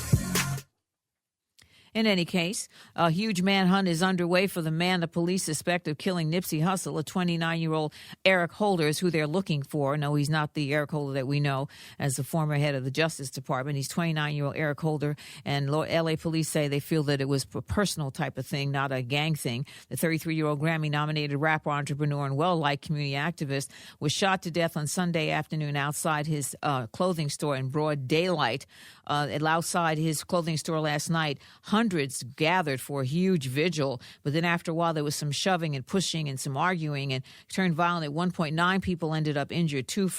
In any case, a huge manhunt is underway for the man the police suspect of killing Nipsey Hussle, a 29-year-old Eric Holder is who they're looking for. No, he's not the Eric Holder that we know as the former head of the Justice Department. He's 29-year-old Eric Holder, and L.A. police say they feel that it was a personal type of thing, not a gang thing. The 33-year-old Grammy-nominated rapper, entrepreneur, and well-liked community activist was shot to death on Sunday afternoon outside his clothing store in broad daylight. Outside his clothing store last night, hundreds gathered for a huge vigil, but then after a while there was some shoving and pushing and some arguing and turned violent. At one point, 9 people ended up injured. Two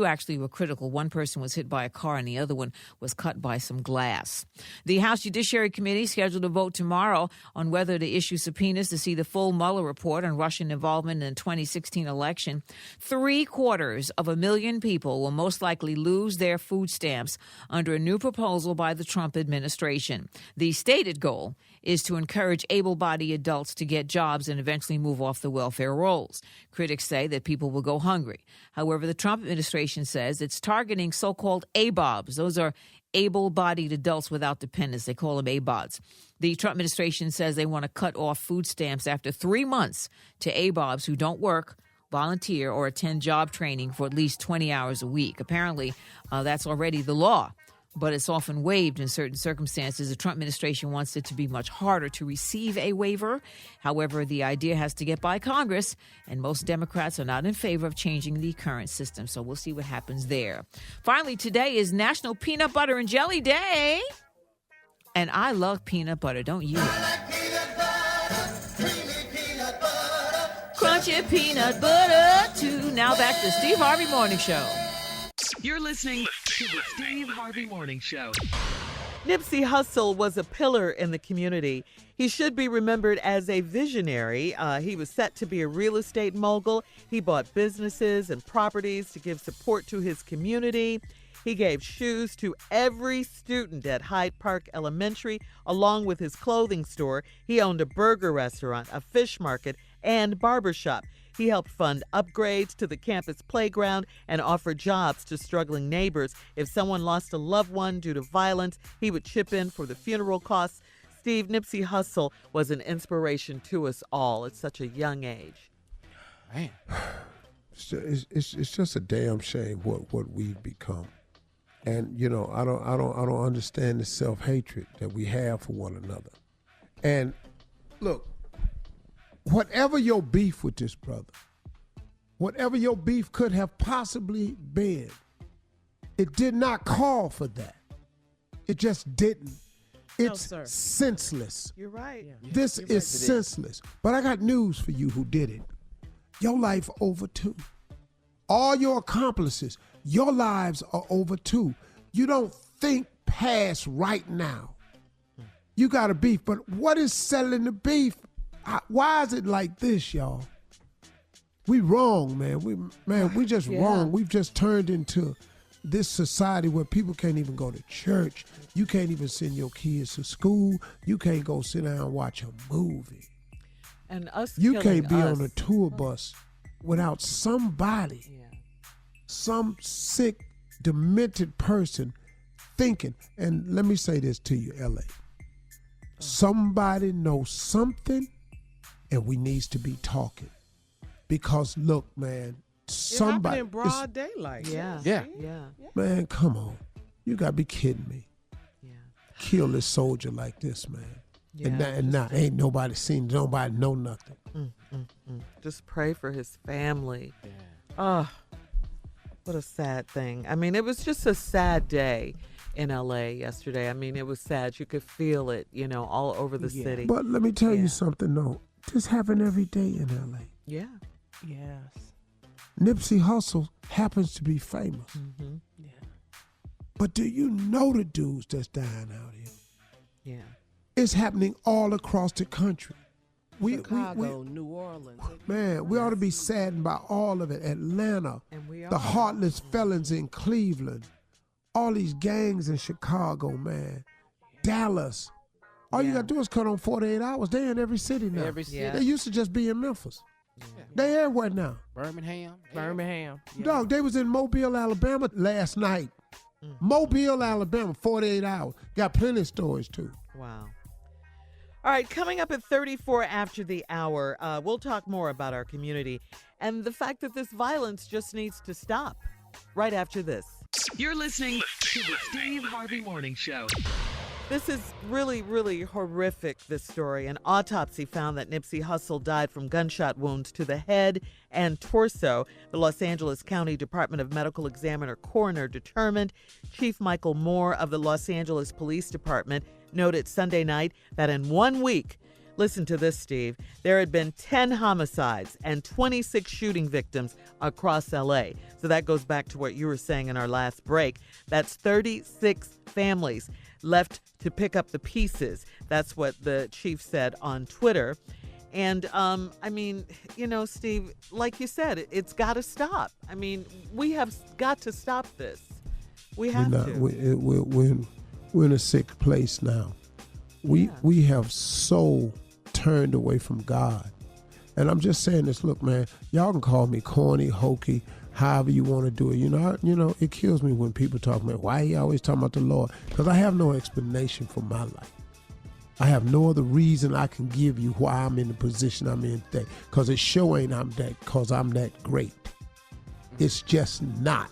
actually were critical. One person was hit by a car and the other one was cut by some glass. The House Judiciary Committee scheduled to vote tomorrow on whether to issue subpoenas to see the full Mueller report on Russian involvement in the 2016 election. 750,000 people will most likely lose their food stamps under a new proposal by the Trump administration. The stated goal is to encourage able-bodied adults to get jobs and eventually move off the welfare rolls. Critics say that people will go hungry. However, the Trump administration says it's targeting so-called ABOBs. Those are able-bodied adults without dependents. They call them ABODs. The Trump administration says they want to cut off food stamps after 3 months to ABOBs who don't work, volunteer, or attend job training for at least 20 hours a week. Apparently, that's already the law, but it's often waived in certain circumstances. The Trump administration wants it to be much harder to receive a waiver. However, the idea has to get by Congress, and most Democrats are not in favor of changing the current system. So we'll see what happens there. Finally, today is National Peanut Butter and Jelly Day. And I love peanut butter, don't you? Crunchy peanut butter, too. Now back to Steve Harvey Morning Show. You're listening to the Steve Harvey Morning Show. Nipsey Hussle was a pillar in the community. He should be remembered as a visionary. He was set to be a real estate mogul. He bought businesses and properties to give support to his community. He gave shoes to every student at Hyde Park Elementary, along with his clothing store. He owned a burger restaurant, a fish market, and barbershop. He helped fund upgrades to the campus playground and offered jobs to struggling neighbors. If someone lost a loved one due to violence, he would chip in for the funeral costs. Steve, Nipsey Hussle was an inspiration to us all at such a young age. Man, it's just a damn shame what we've become. And you know, I don't understand the self-hatred that we have for one another. And look, whatever your beef with this brother, whatever your beef could have possibly been, it did not call for that. It just didn't. It's senseless. You're right. Yeah. This is senseless. But I got news for you who did it. Your life over too. All your accomplices, your lives are over too. You don't think past right now. You got a beef, but what is settling the beef? Why is it like this, y'all? We wrong, man. We just wrong. We've just turned into this society where people can't even go to church. You can't even send your kids to school. You can't go sit down and watch a movie. And us, you can't be on a tour bus without somebody, some sick, demented person thinking. And let me say this to you, L.A. Somebody knows something, and we needs to be talking. Because look, man, somebody it happened in broad daylight. Yeah. Man, come on. You gotta be kidding me. Yeah. Kill this soldier like this, man. Yeah, and now ain't nobody seen, nobody know nothing. Just pray for his family. Yeah. Oh, what a sad thing. I mean, it was just a sad day in LA yesterday. I mean, it was sad. You could feel it, all over the city. But let me tell you something, though. This happened every day in LA. Yeah. Yes. Nipsey Hussle happens to be famous. Mm-hmm. Yeah. But do you know the dudes that's dying out here? Yeah. It's happening all across the country. Chicago, New Orleans. Man, we ought to be saddened by all of it. Atlanta, the heartless felons in Cleveland, all these gangs in Chicago, man. Dallas, All you got to do is cut on 48 hours. They in every city now. Every city. They used to just be in Memphis. They everywhere now. Birmingham. Yeah. Dog, they was in Mobile, Alabama last night. Mobile, Alabama, 48 hours. Got plenty of stories, too. Wow. All right, coming up at 34 after the hour, we'll talk more about our community and the fact that this violence just needs to stop right after this. You're listening to the Steve Harvey Morning Show. This is really, really horrific, this story. An autopsy found that Nipsey Hussle died from gunshot wounds to the head and torso. The Los Angeles County Department of Medical Examiner coroner determined. Chief Michael Moore of the Los Angeles Police Department noted Sunday night that in 1 week, listen to this, Steve, there had been 10 homicides and 26 shooting victims across L.A. So that goes back to what you were saying in our last break. That's 36 families left to pick up the pieces. That's what the chief said on Twitter. And, I mean, you know, Steve, like you said, it's got to stop. I mean, we have got to stop this. We have to. We're in a sick place now. We have so turned away from God. And I'm just saying this, look, man, y'all can call me corny, hokey, however you want to do it. You know, it kills me when people talk about why you always talking about the Lord, because I have no explanation for my life. I have no other reason I can give you why I'm in the position I'm in today, because it sure ain't because I'm that great. It's just not.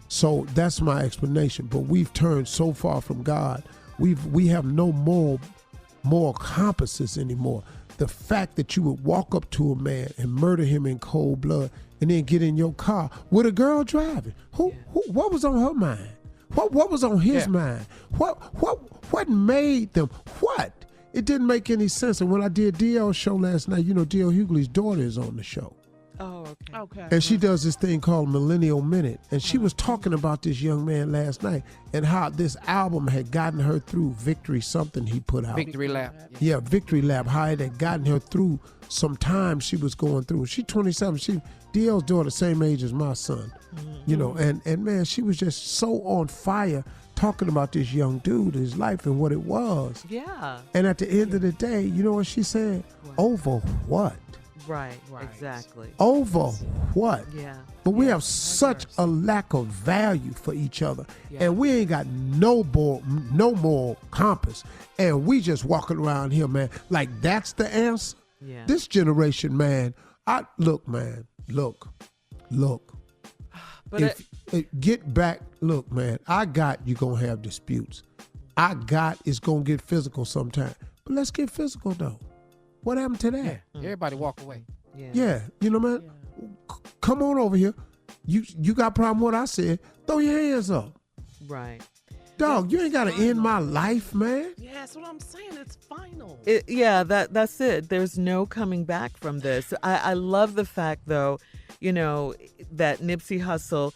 So that's my explanation. But we've turned so far from God. We have no moral compasses anymore. The fact that you would walk up to a man and murder him in cold blood and then get in your car with a girl driving. What was on her mind? What was on his mind? What made them? What? It didn't make any sense. And when I did DL's show last night, you know, D.L. Hughley's daughter is on the show. Oh, okay. And she does this thing called Millennial Minute. And she was talking about this young man last night and how this album had gotten her through Victory something he put out. Victory Lap. Yeah, Victory Lap. How it had gotten her through some time she was going through. She's 27. DL's daughter, same age as my son. You know, and man, she was just so on fire talking about this young dude, his life and what it was. Yeah. And at the end of the day, you know what she said? Over what? Right, exactly. Over what? Yeah. But we have such a lack of value for each other. Yeah. And we ain't got no more compass. And we just walking around here, man, like that's the answer. Yeah. This generation, man, look. But get back, look, man, I got you gonna have disputes. I got it's gonna get physical sometime. But let's get physical though. What happened to that? Yeah. Everybody walk away. Yeah, you know, man. Yeah. Come on over here. You got a problem with what I said? Throw your hands up. Right. Dog, you ain't got to end my life, man. Yeah, that's what I'm saying. It's final. That's it. There's no coming back from this. I love the fact, though, you know, that Nipsey Hussle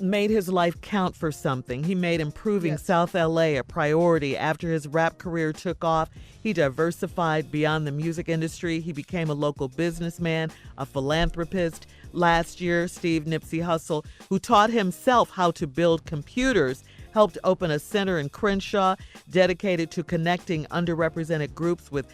made his life count for something. He made improving South LA a priority. After his rap career took off, he diversified beyond the music industry. He became a local businessman, a philanthropist. Last year, Nipsey Hussle, who taught himself how to build computers, helped open a center in Crenshaw dedicated to connecting underrepresented groups with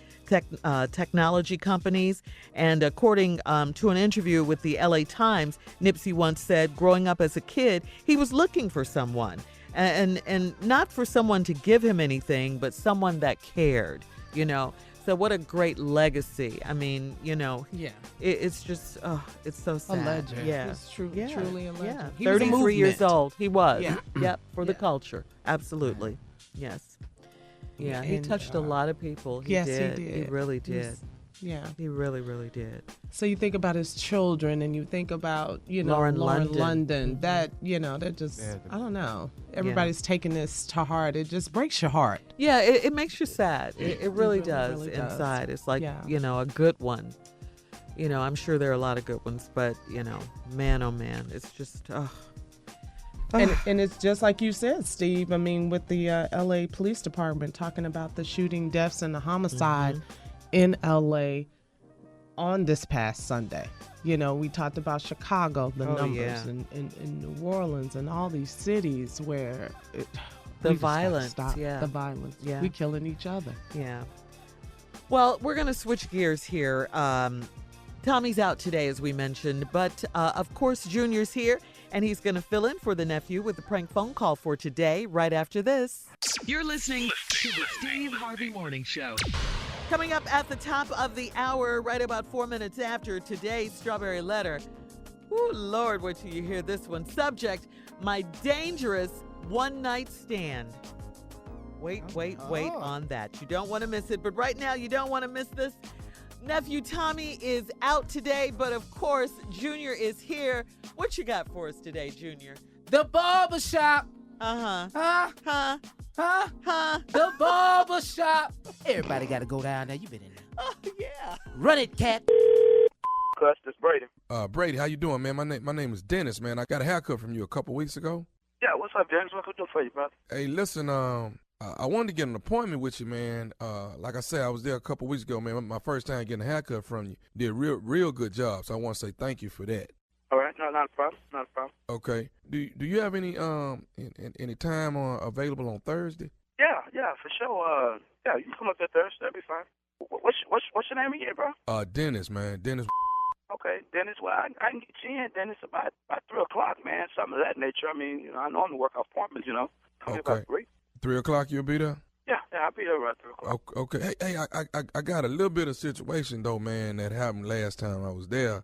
technology companies. And according to an interview with the LA Times, Nipsey once said, growing up as a kid, he was looking for someone. And not for someone to give him anything, but someone that cared, you know. So what a great legacy. I mean, you know, it's just, it's so sad. A legend. Yeah. It's truly a legend. Yeah. 33 years old. He was. Yeah. Yep. For the culture. Absolutely. Yes. Yeah. He touched a lot of people. He did. He really did. He really, really did. So you think about his children and you think about, you know, Lauren London. That, you know, that just, I don't know. Everybody's taking this to heart. It just breaks your heart. Yeah, it makes you sad. It really does inside. It's like, you know, a good one. You know, I'm sure there are a lot of good ones, but, you know, man, oh man, it's just, And it's just like you said, Steve. I mean, with the LA Police Department talking about the shooting deaths and the homicide in LA on this past Sunday. You know, we talked about Chicago, the numbers, and New Orleans and all these cities where The We just gotta violence, stop yeah. the violence. Yeah. We killing each other. Yeah. Well, we're going to switch gears here. Tommy's out today, as we mentioned, but of course, Junior's here, and he's going to fill in for the nephew with the prank phone call for today, right after this. You're listening to the Steve Harvey Morning Show. Coming up at the top of the hour, right about 4 minutes after today's Strawberry Letter. Ooh, Lord, wait till you hear this one. Subject, my dangerous one-night stand. Wait on that. You don't want to miss it, but right now you don't want to miss this. Nephew Tommy is out today, but of course, Junior is here. What you got for us today, Junior? The Barbershop. The Barbershop. Everybody got to go down there. You been in there. Oh, yeah. Run it, cat. Cuz, this Brady. Brady, how you doing, man? My name is Dennis, man. I got a haircut from you a couple weeks ago. Yeah, what's up, Dennis? What can I do for you, brother? Hey, listen, I wanted to get an appointment with you, man. Like I said, I was there a couple weeks ago, man. My first time getting a haircut from you. Did a real good job, so I want to say thank you for that. All right, no, not a problem, not a problem. Okay. Do you have any time available on Thursday? Yeah, for sure. Yeah, you can come up there Thursday. That'll be fine. What's your name again, bro? Dennis, man. Dennis. Okay, Dennis. Well, I can get you in, Dennis, about 3 o'clock, man. Something of that nature. I mean, I normally work off appointments, Come here about 3. 3 o'clock, you'll be there? Yeah, I'll be there around 3 o'clock. Okay. Hey, I got a little bit of situation, though, man, that happened last time I was there.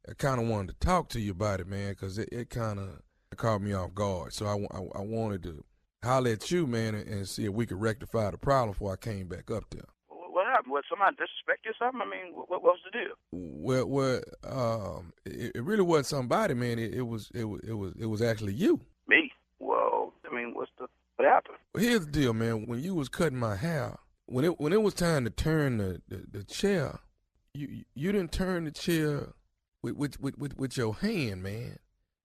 I kind of wanted to talk to you about it, man, because it kind of caught me off guard. So I wanted to holler at you, man, and see if we could rectify the problem before I came back up there. What happened? Was somebody disrespect you or something? I mean, what was the deal? Well, it really wasn't somebody, man. It was actually you. Me? Well, I mean, what happened? Well, here's the deal, man. When you was cutting my hair, when it was time to turn the chair, you didn't turn the chair with your hand, man.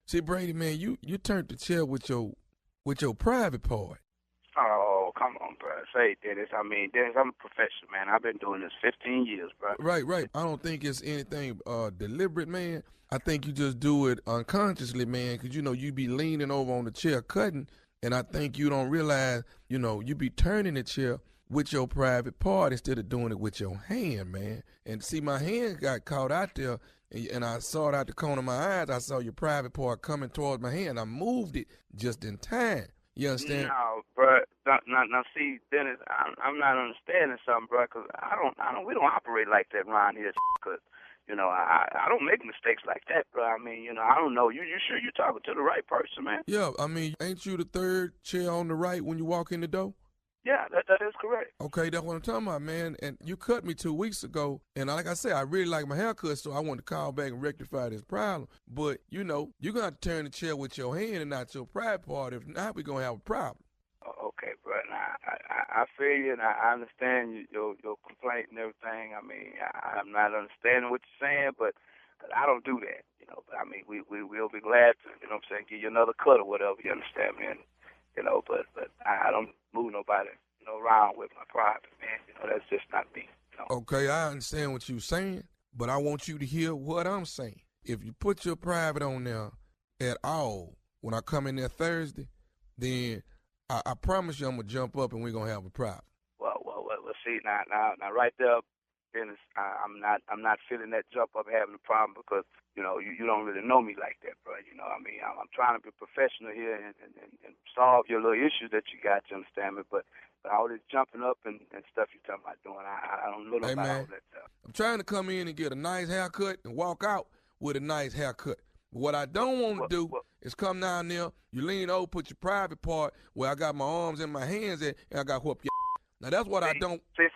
See, Brady, man, you turned the chair with your private part. Oh, come on, bro. Say, Dennis. I mean, Dennis, I'm a professional, man. I've been doing this 15 years, bro. Right. I don't think it's anything deliberate, man. I think you just do it unconsciously, man, because, you be leaning over on the chair cutting, and I think you don't realize, you be turning the chair with your private part instead of doing it with your hand, man. And see, my hand got caught out there, and I saw it out the corner of my eyes. I saw your private part coming towards my hand. I moved it just in time. You understand? No, bro. Now, see, Dennis, I'm not understanding something, bro, because we don't operate like that around here, because, I don't make mistakes like that, bro. I mean, I don't know. You sure you're talking to the right person, man? Yeah, I mean, ain't you the third chair on the right when you walk in the door? Yeah, that is correct. Okay, that's what I'm talking about, man. And you cut me 2 weeks ago, and like I said, I really like my haircut, so I wanted to call back and rectify this problem. But, you're going to have to turn the chair with your hand and not your private part. If not, we're going to have a problem. Okay, bro. Now, I feel you, and I understand your complaint and everything. I mean, I'm not understanding what you're saying, but I don't do that, But, I mean, we'll be glad to, give you another cut or whatever, you understand, man. But I don't move nobody, around with my private, man. That's just not me. Okay, I understand what you're saying, but I want you to hear what I'm saying. If you put your private on there at all when I come in there Thursday, then I promise you I'm going to jump up and we're going to have a problem. Well, see, now, right there, Dennis, I'm not feeling that jump up having a problem because, you don't really know me like that, bro. I mean, I'm trying to be professional here and solve your little issues that you got, you understand me? But all this jumping up and stuff you're talking about doing, I don't know about all that stuff. I'm trying to come in and get a nice haircut and walk out with a nice haircut. But what I don't want to do is come down there, you lean over, put your private part where I got my arms and my hands at, and I got whoop your. Now, that's what I don't. See,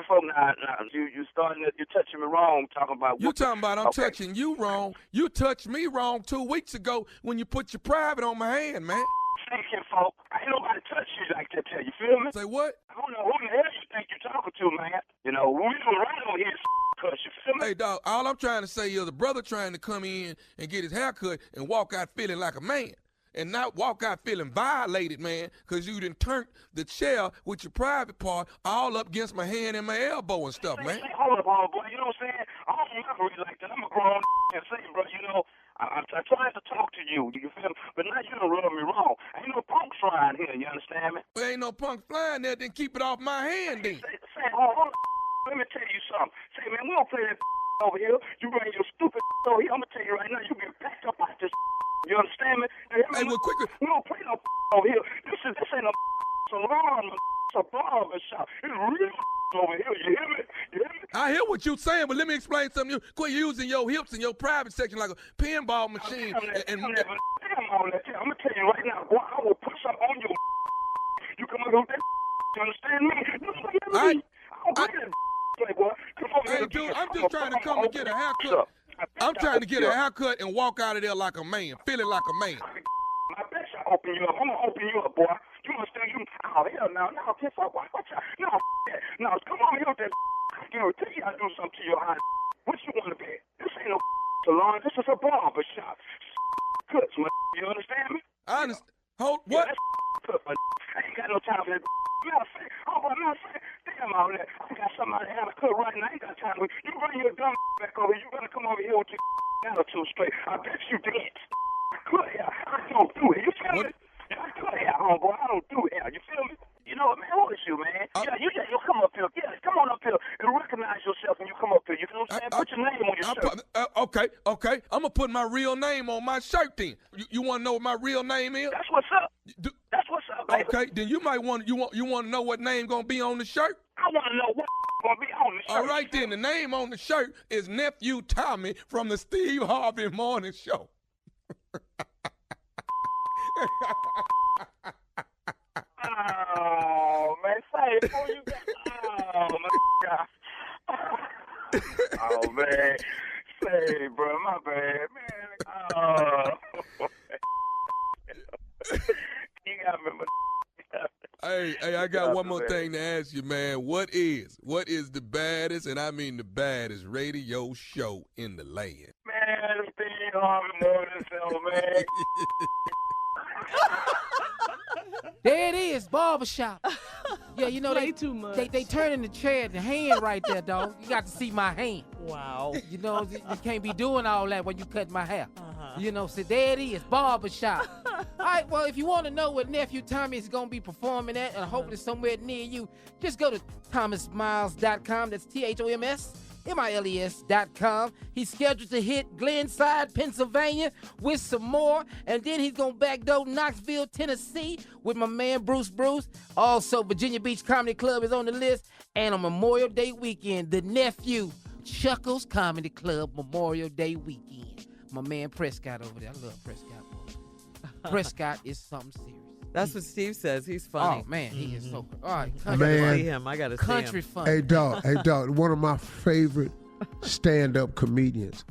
folks, now, you're touching me wrong talking about. You talking about I'm touching you wrong. You touched me wrong 2 weeks ago when you put your private on my hand, man. Thank you, folks. Ain't nobody touch you like that, you feel me? Say what? I don't know who the hell you think you're talking to, man. We don't right on here, cuz, you feel me? Hey, dog, all I'm trying to say is a brother trying to come in and get his haircut and walk out feeling like a man. And not walk out feeling violated, man, because you done turned the chair with your private part all up against my hand and my elbow and stuff, man. Hold up, boy. You know what I'm saying? I don't operate like that. I'm a grown and say, bro, I tried to talk to you. You feel me? But now you done rub me wrong. Ain't no punks flying here. You understand me? Well, ain't no punk flying there. Then keep it off my hand, then. Say, hold on. Let me tell you something. Say, man, we don't play that over here. You bring your stupid over here. I'm gonna tell you right now. You get backed up out this. You understand me? Hey, well, quickly. We don't play no over here. This ain't a salon. It's a barbershop. It's real over here. You hear me? You hear me? I hear what you're saying, but let me explain something. You quit using your hips in your private section like a pinball machine. I'm gonna tell you right now, boy. I will put something on you. You come over that. You understand me? Hey, dude, I'm just trying to come and get a haircut. I'm trying to get a haircut and walk out of there like a man, feeling like a man. I bet I'll open you up. I'm gonna open you up, boy. You understand? Oh, hell no. No, piss off. Watch out. No, that. No, come on here with that. You know, tell you how to do something to your eye. What you want to be? This ain't no salon. This is a barbershop. Cuts, man. You understand me? I understand. Hold, what? Cut, man. I ain't got no time for that. Matter of fact, damn all that. I got somebody to have a cut right now. I ain't got time for it. You bring your dumb back over here. You better come over here with your attitude straight. I bet you did. Cut hair. I don't do it. You feel me? I cut hair, homeboy. I don't do hair. You feel me? You know what, man? What is you, man? You come up here. Yeah, come on up here and recognize yourself when you come up here. You know what I'm saying? Put your name on your shirt. Okay. I'm going to put my real name on my shirt then. You want to know what my real name is? That's what's up. That's what's up, baby. Okay, then you might want to know what name going to be on the shirt? I want to know what going to be on the shirt. All right, then. The name on the shirt is Nephew Tommy from the Steve Harvey Morning Show. Oh, man, say it before you got. Oh, my God. Oh, man. Say, bro, my bad, man. Oh. You got me, Hey, I got one more thing to ask you, man. What is the baddest, and I mean the baddest, radio show in the land? Man, it's Steve Harvey Morning Show, man. There it is, Barbershop. Yeah, you know, Play too much. They turn in the chair, the hand right there, dog. You got to see my hand. Wow. You know, you can't be doing all that when you cut my hair. You know, so there it is, Barbershop. All right, well, if you want to know where Nephew Tommy is going to be performing at, and hopefully somewhere near you, just go to thomasmiles.com. That's ThomasMiles.com. He's scheduled to hit Glenside, Pennsylvania with some more, and then he's going to backdoor Knoxville, Tennessee with my man Bruce. Also, Virginia Beach Comedy Club is on the list, and on Memorial Day weekend, the Nephew Chuckles Comedy Club Memorial Day weekend. My man Prescott over there. I love Prescott. Prescott is something serious. That's what Steve says. He's funny. Oh, man, he is so good. All right, I gotta see him. I got to see him. Country fun. Hey, dog. One of my favorite stand-up comedians.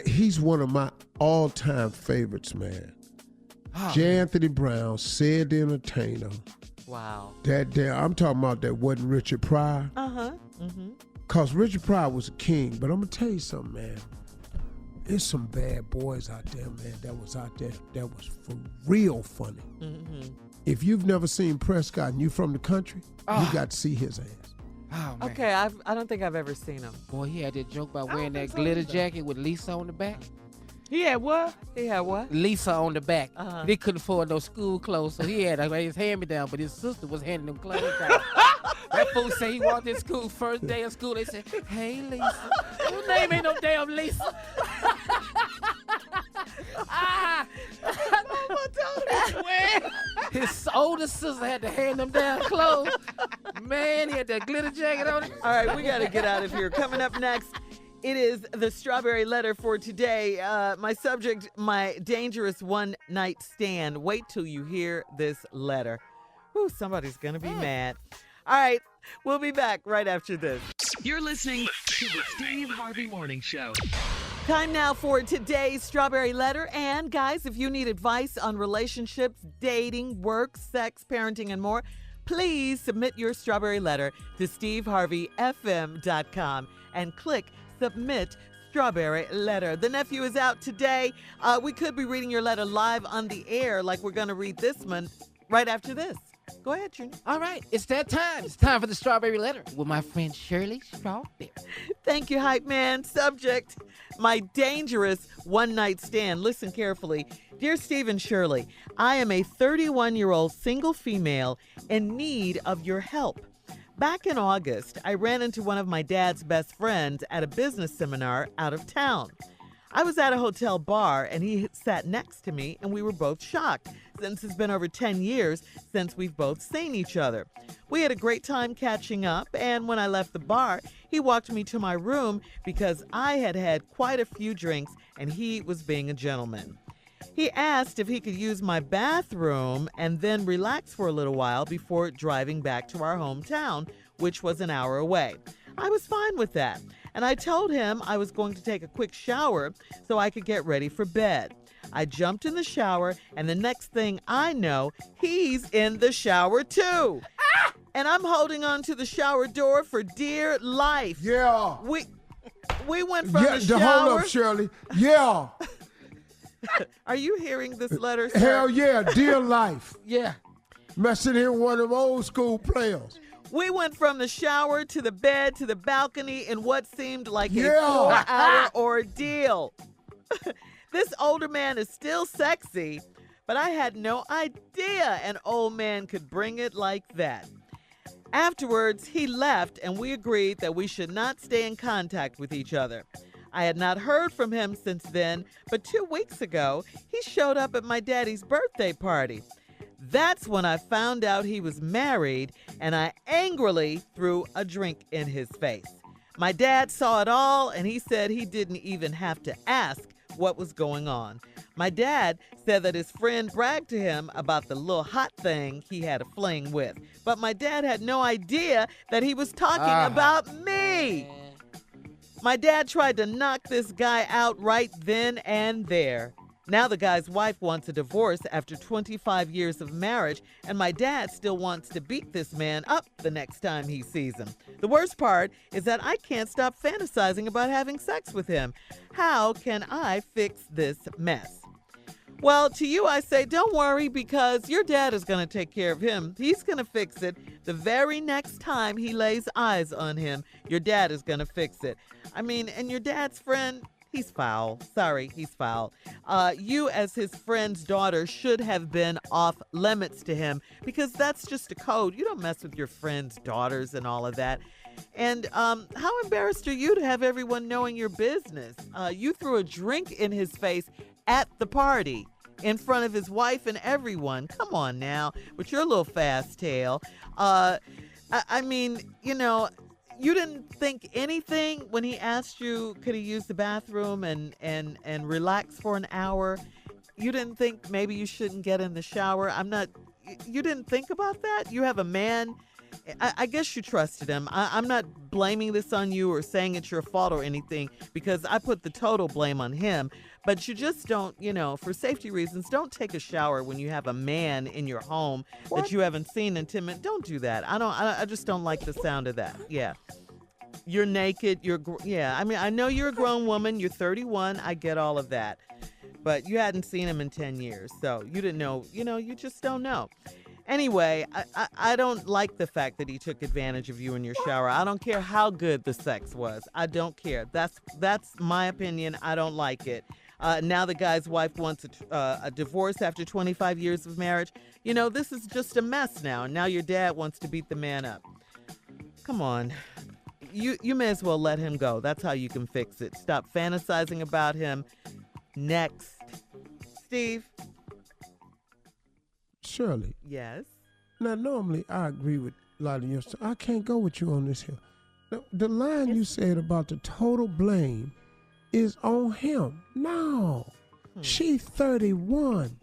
He's one of my all-time favorites, man. Oh, J. Anthony Brown, said the entertainer. Wow. I'm talking about that wasn't Richard Pryor. Because Richard Pryor was a king. But I'm going to tell you something, man. There's some bad boys out there, man, that was for real funny. If you've never seen Prescott and you from the country, you got to see his ass. Oh, man. Okay, I don't think I've ever seen him. Boy, he had that joke about wearing that glitter jacket with Lisa on the back. He had what? Lisa on the back. They couldn't afford no school clothes, so he had his hand-me-down, but his sister was handing him clothes down. That fool said he walked in school, first day of school, they said, "Hey, Lisa." Your name ain't no damn Lisa. His older sister had to hand him down clothes. Man, he had that glitter jacket on. All right, we got to get out of here. Coming up next, it is the strawberry letter for today. My subject, my dangerous one-night stand. Wait till you hear this letter. Whew, somebody's going to be mad. All right, we'll be back right after this. You're listening to the Steve Harvey Morning Show. Time now for today's strawberry letter. And guys, if you need advice on relationships, dating, work, sex, parenting, and more, please submit your strawberry letter to steveharveyfm.com and click submit strawberry letter. The nephew is out today. We could be reading your letter live on the air like we're going to read this one right after this. Go ahead, Junior. All right, it's that time. It's time for the Strawberry Letter with my friend Shirley Strawberry. Thank you, hype man. Subject, my dangerous one-night stand. Listen carefully. Dear Steve and Shirley, I am a 31-year-old single female in need of your help. Back in August, I ran into one of my dad's best friends at a business seminar out of town. I was at a hotel bar and he sat next to me and we were both shocked since it's been over 10 years since we've both seen each other. We had a great time catching up, and when I left the bar, he walked me to my room because I had had quite a few drinks and he was being a gentleman. He asked if he could use my bathroom and then relax for a little while before driving back to our hometown, which was an hour away. I was fine with that, and I told him I was going to take a quick shower so I could get ready for bed. I jumped in the shower, and the next thing I know, he's in the shower too. And I'm holding on to the shower door for dear life. Yeah. We went from the shower. Hold up, Shirley. Yeah. Are you hearing this letter, sir? Hell yeah, dear life. Yeah. Messing here with one of them old school players. We went from the shower to the bed to the balcony in what seemed like a 4-hour ordeal. This older man is still sexy, but I had no idea an old man could bring it like that. Afterwards, he left and we agreed that we should not stay in contact with each other. I had not heard from him since then, but 2 weeks ago, he showed up at my daddy's birthday party. That's when I found out he was married, and I angrily threw a drink in his face. My dad saw it all, and he said he didn't even have to ask what was going on. My dad said that his friend bragged to him about the little hot thing he had a fling with, but my dad had no idea that he was talking about me. My dad tried to knock this guy out right then and there. Now the guy's wife wants a divorce after 25 years of marriage, and my dad still wants to beat this man up the next time he sees him. The worst part is that I can't stop fantasizing about having sex with him. How can I fix this mess? Well, to you I say, don't worry, because your dad is going to take care of him. He's going to fix it. The very next time he lays eyes on him, your dad is going to fix it. I mean, and your dad's friend, he's foul. Sorry, he's foul. You, as his friend's daughter, should have been off limits to him, because that's just a code. You don't mess with your friend's daughters and all of that. And how embarrassed are you to have everyone knowing your business? You threw a drink in his face at the party in front of his wife and everyone. Come on now, with your little fast tail. I mean, you know, you didn't think anything when he asked you, could he use the bathroom and relax for an hour? You didn't think maybe you shouldn't get in the shower? You didn't think about that? You have a man. I guess you trusted him. I'm not blaming this on you or saying it's your fault or anything, because I put the total blame on him. But you just don't, you know, for safety reasons, don't take a shower when you have a man in your home that you haven't seen in 10 minutes. Don't do that. I just don't like the sound of that. Yeah. You're naked. I mean, I know you're a grown woman. You're 31. I get all of that. But you hadn't seen him in 10 years. So you didn't know, you just don't know. Anyway, I don't like the fact that he took advantage of you in your shower. I don't care how good the sex was. I don't care. That's my opinion. I don't like it. Now the guy's wife wants a divorce after 25 years of marriage. You know, this is just a mess now. Now your dad wants to beat the man up. Come on. You may as well let him go. That's how you can fix it. Stop fantasizing about him. Next. Steve? Shirley. Yes? Now, normally I agree with a lot of your stuff. I can't go with you on this here. The line you said about the total blame is on him. No. She's 31.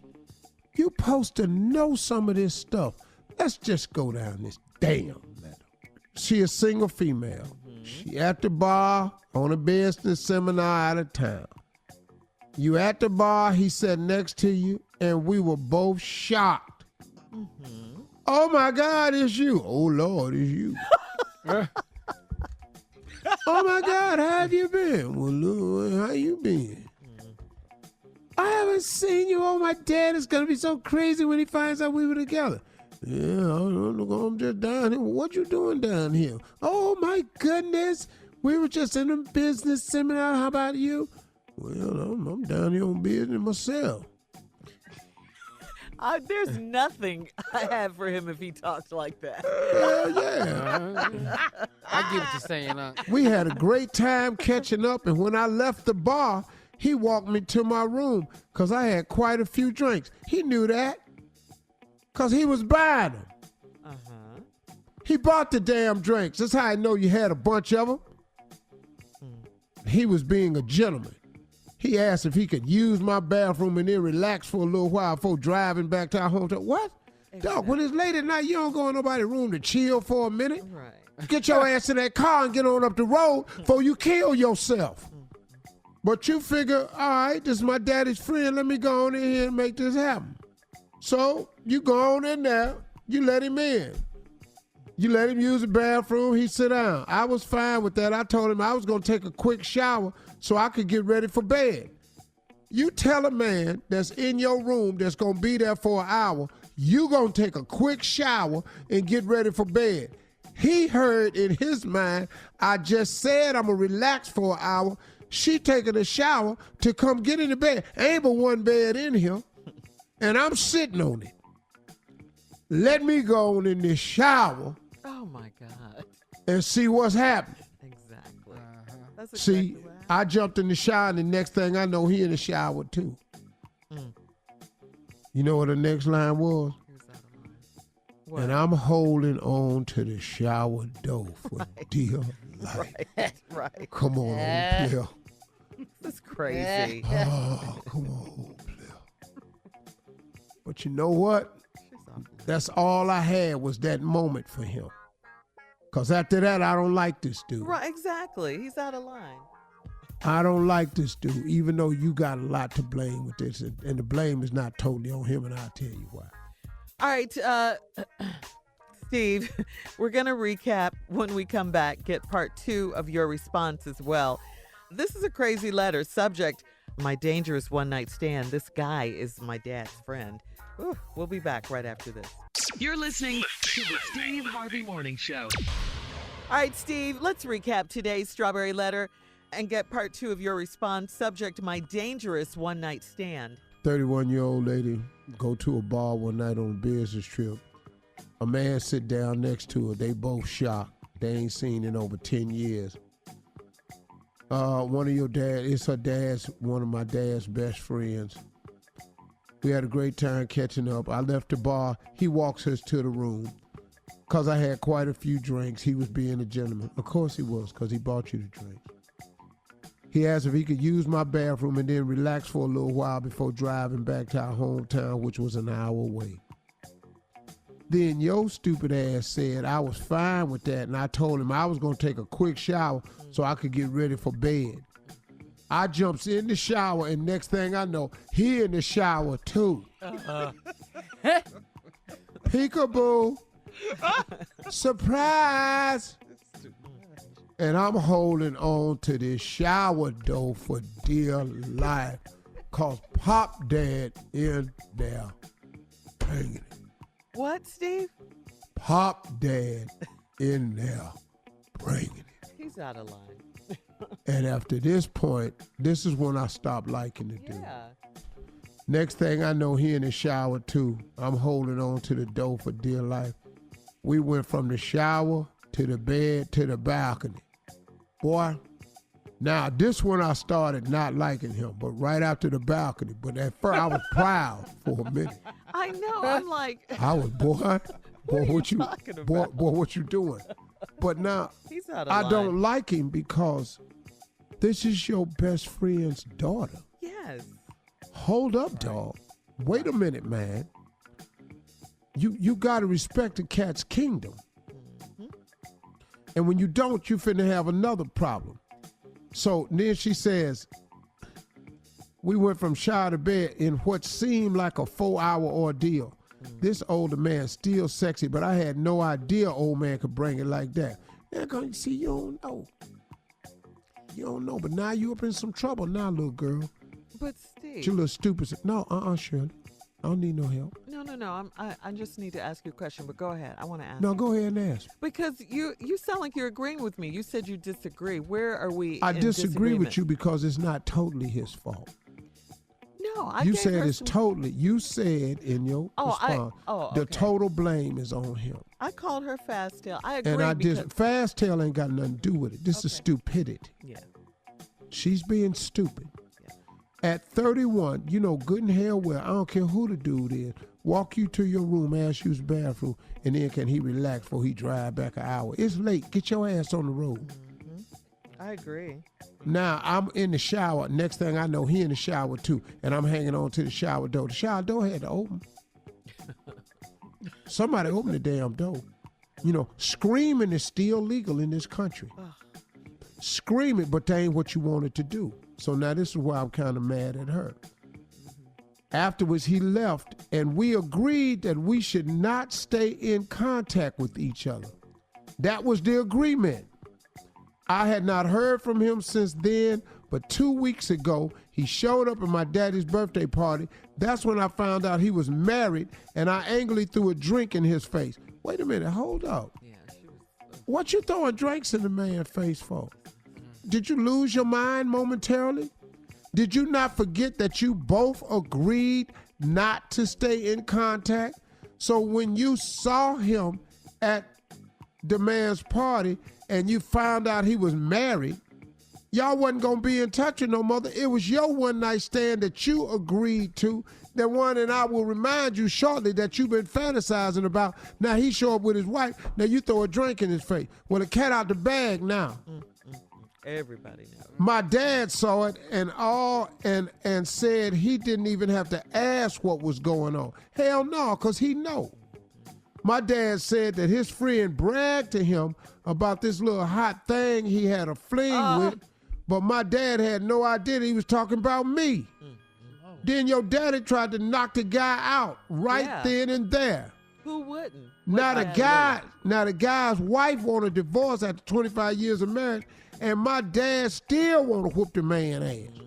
You supposed to know some of this stuff. Let's just go down this damn letter. She a single female. She at the bar on a business seminar out of town. You at the bar, he sat next to you, and we were both shocked. Oh my God, it's you. Oh Lord, it's you. Oh my God, how have you been? Well, Lord, how you been? I haven't seen you. Oh, my dad is going to be so crazy when he finds out we were together. Yeah, I'm just down here. What you doing down here? Oh, my goodness. We were just in a business seminar. How about you? Well, I'm down here on business myself. There's nothing I have for him if he talks like that. Yeah. I get what you're saying, huh? We had a great time catching up, and when I left the bar, he walked me to my room because I had quite a few drinks. He knew that because he was buying them. Uh-huh. He bought the damn drinks. That's how I know you had a bunch of them. He was being a gentleman. He asked if he could use my bathroom and then relax for a little while before driving back to our hometown. What? Dog, when it's late at night, you don't go in nobody's room to chill for a minute. Right. Get your ass in that car and get on up the road before you kill yourself. But you figure, all right, this is my daddy's friend. Let me go on in here and make this happen. So you go on in there. You let him in. You let him use the bathroom. He sit down. I was fine with that. I told him I was going to take a quick shower so I could get ready for bed. You tell a man that's in your room that's going to be there for an hour, you going to take a quick shower and get ready for bed. He heard in his mind, I just said I'm going to relax for an hour. She taking a shower to come get in the bed. Ain't but one bed in here, and I'm sitting on it. Let me go on in this shower. Oh, my God. And see what's happening. Exactly. That's See, exactly what happened. I jumped in the shower, and the next thing I know, he in the shower, too. You know what the next line was? What? And I'm holding on to the shower door for dear life. Right. Come on, player. This is crazy. Oh, come on, player. But you know what? That's all I had was that moment for him. Because after that, I don't like this dude. Right, exactly. He's out of line. I don't like this dude, even though you got a lot to blame with this. And the blame is not totally on him, and I'll tell you why. All right, Steve, we're going to recap when we come back, get part 2 of your response as well. This is a crazy letter. Subject, my dangerous one-night stand. This guy is my dad's friend. Ooh, we'll be back right after this. You're listening to the Steve Harvey Morning Show. All right, Steve, let's recap today's Strawberry Letter and get part 2 of your response. Subject, my dangerous one-night stand. 31-year-old lady go to a bar one night on a business trip. A man sit down next to her. They both shocked. They ain't seen in over 10 years. One of my dad's best friends. We had a great time catching up. I left the bar. He walks us to the room. Because I had quite a few drinks, he was being a gentleman. Of course he was, because he bought you the drinks. He asked if he could use my bathroom and then relax for a little while before driving back to our hometown, which was an hour away. Then your stupid ass said I was fine with that, and I told him I was going to take a quick shower so I could get ready for bed. I jumps in the shower, and next thing I know, he in the shower too. Peekaboo. Surprise. And I'm holding on to this shower door for dear life. Cause Pop Dad in there bringing it. What, Steve? Pop Dad in there bringing it. He's out of line. And after this point, this is when I stopped liking the dude. Yeah. Next thing I know, he in the shower too. I'm holding on to the door for dear life. We went from the shower to the bed to the balcony. Boy, now this one I started not liking him, but right after the balcony. But at first I was proud for a minute. I know. I'm like, I was, what you doing? But now he's out of I line. don't like him because this is your best friend's daughter. Yes. Hold up, dog. Wait a minute, man. You got to respect the cat's kingdom. Mm-hmm. And when you don't, you finna have another problem. So then she says, we went from shower to bed in what seemed like a 4-hour ordeal. Mm-hmm. This older man, still sexy, but I had no idea old man could bring it like that. Now, see, you don't know. You don't know, but now you up in some trouble now, little girl. But Steve. You little stupid. No, Shirley. I don't need no help. No. I just need to ask you a question, but go ahead. I want to ask. No, you. go ahead and ask. Because you sound like you're agreeing with me. You said you disagree. Where are we? I in disagree with disagreement? you because it's not totally his fault. No, I You gave said her it's some- totally. You said in your response, the okay. total blame is on him. I called her fast tail. I agree. And I because, fast tail ain't got nothing to do with it. This is stupidity. Yeah. She's being stupid. At 31, you know good and hell well, I don't care who the dude is, walk you to your room, ask you use the bathroom, and then can he relax before he drive back an hour? It's late. Get your ass on the road. I agree. Now, I'm in the shower. Next thing I know, he in the shower too, and I'm hanging on to the shower door. The shower door had to open. Somebody open the damn door. You know, screaming is still legal in this country. Screaming, but that ain't what you wanted to do. So now this is why I'm kind of mad at her. Afterwards, he left, and we agreed that we should not stay in contact with each other. That was the agreement. I had not heard from him since then, but 2 weeks ago, he showed up at my daddy's birthday party. That's when I found out he was married, and I angrily threw a drink in his face. Wait a minute, hold up. What you throwing drinks in the man's face for? Did you lose your mind momentarily? Did you not forget that you both agreed not to stay in contact? So when you saw him at the man's party and you found out he was married, y'all wasn't going to be in touch with no mother. It was your one night stand that you agreed to. The one, and I will remind you shortly that you've been fantasizing about. Now he show up with his wife. Now you throw a drink in his face. Well, the cat out the bag now. Everybody knows. My dad saw it and said he didn't even have to ask what was going on. Hell no, because he know. My dad said that his friend bragged to him about this little hot thing he had a fling with, but my dad had no idea that he was talking about me. Then your daddy tried to knock the guy out then and there. Who wouldn't? Now the guy's wife want a divorce after 25 years of marriage, and my dad still want to whoop the man ass.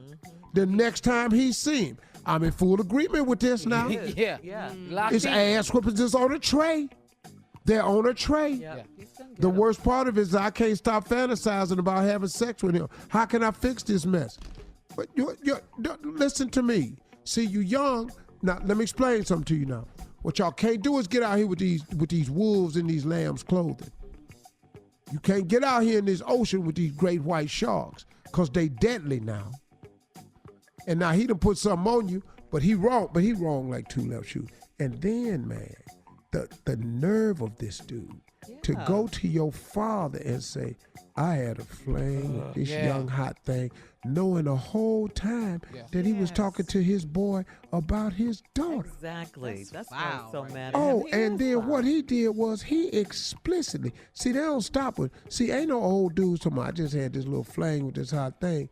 The next time he see him, I'm in full agreement with this now. Yeah. It's ass whoopings just on a tray. They're on a tray. Yeah. The worst part of it is I can't stop fantasizing about having sex with him. How can I fix this mess? But listen to me. See, you young. Now, let me explain something to you now. What y'all can't do is get out here with these wolves in these lambs' clothing. You can't get out here in this ocean with these great white sharks because they deadly now. And now he done put something on you, but he wrong like two left shoes. And then, man, the nerve of this dude to go to your father and say, I had a fling with this young hot thing, knowing the whole time that he was talking to his boy about his daughter. Exactly. That's why I'm so mad at him. Oh, He and is then foul. what he did was he explicitly, see, they don't stop with, see, ain't no old dudes talking about, I just had this little fling with this hot thing.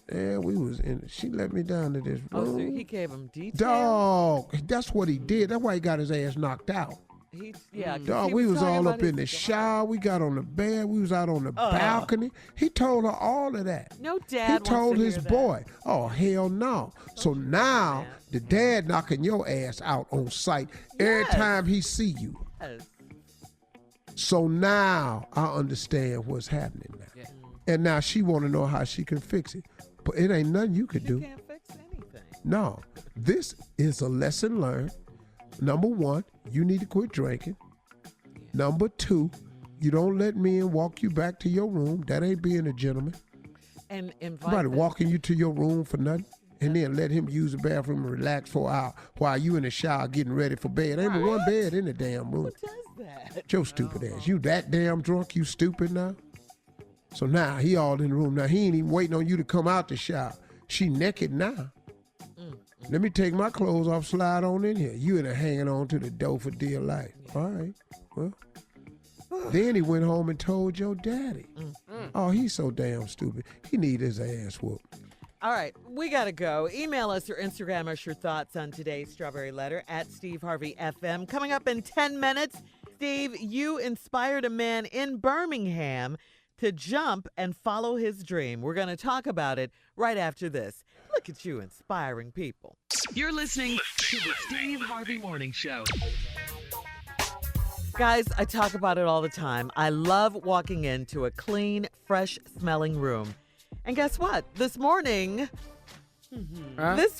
We was in, she let me down to this room. Oh, so he gave him details? Dog, that's what he did. That's why he got his ass knocked out. 'Cause Dog, he we was talking all about up in the his shower. We got on the bed. We was out on the balcony. He told her all of that. No dad He wants told to his hear that. boy, oh, hell no. So now the dad knocking your ass out on sight every time he see you. Yes. So now I understand what's happening now. And now she want to know how she can fix it. But it ain't nothing you could do. You can't fix anything. No, this is a lesson learned. Number one, you need to quit drinking. Number two, you don't let men walk you back to your room. That ain't being a gentleman. And invite Somebody them. walking you to your room for nothing. And then let him use the bathroom and relax for an hour while you in the shower getting ready for bed. Ain't but one bed in the damn room. Who does that? Your stupid ass. You that damn drunk, you stupid now? So now he all in the room. Now he ain't even waiting on you to come out the shower. She naked now. Let me take my clothes off, slide on in here. You in there hanging on to the door for dear life. All right. Well, then he went home and told your daddy. Oh, he's so damn stupid. He need his ass whooped. All right, we got to go. Email us or Instagram us your thoughts on today's Strawberry Letter at Steve Harvey FM. Coming up in 10 minutes, Steve, you inspired a man in Birmingham to jump and follow his dream. We're going to talk about it right after this. Look at you inspiring people. You're listening to the Steve Harvey Morning Show. Guys, I talk about it all the time. I love walking into a clean, fresh-smelling room. And guess what? This morning, this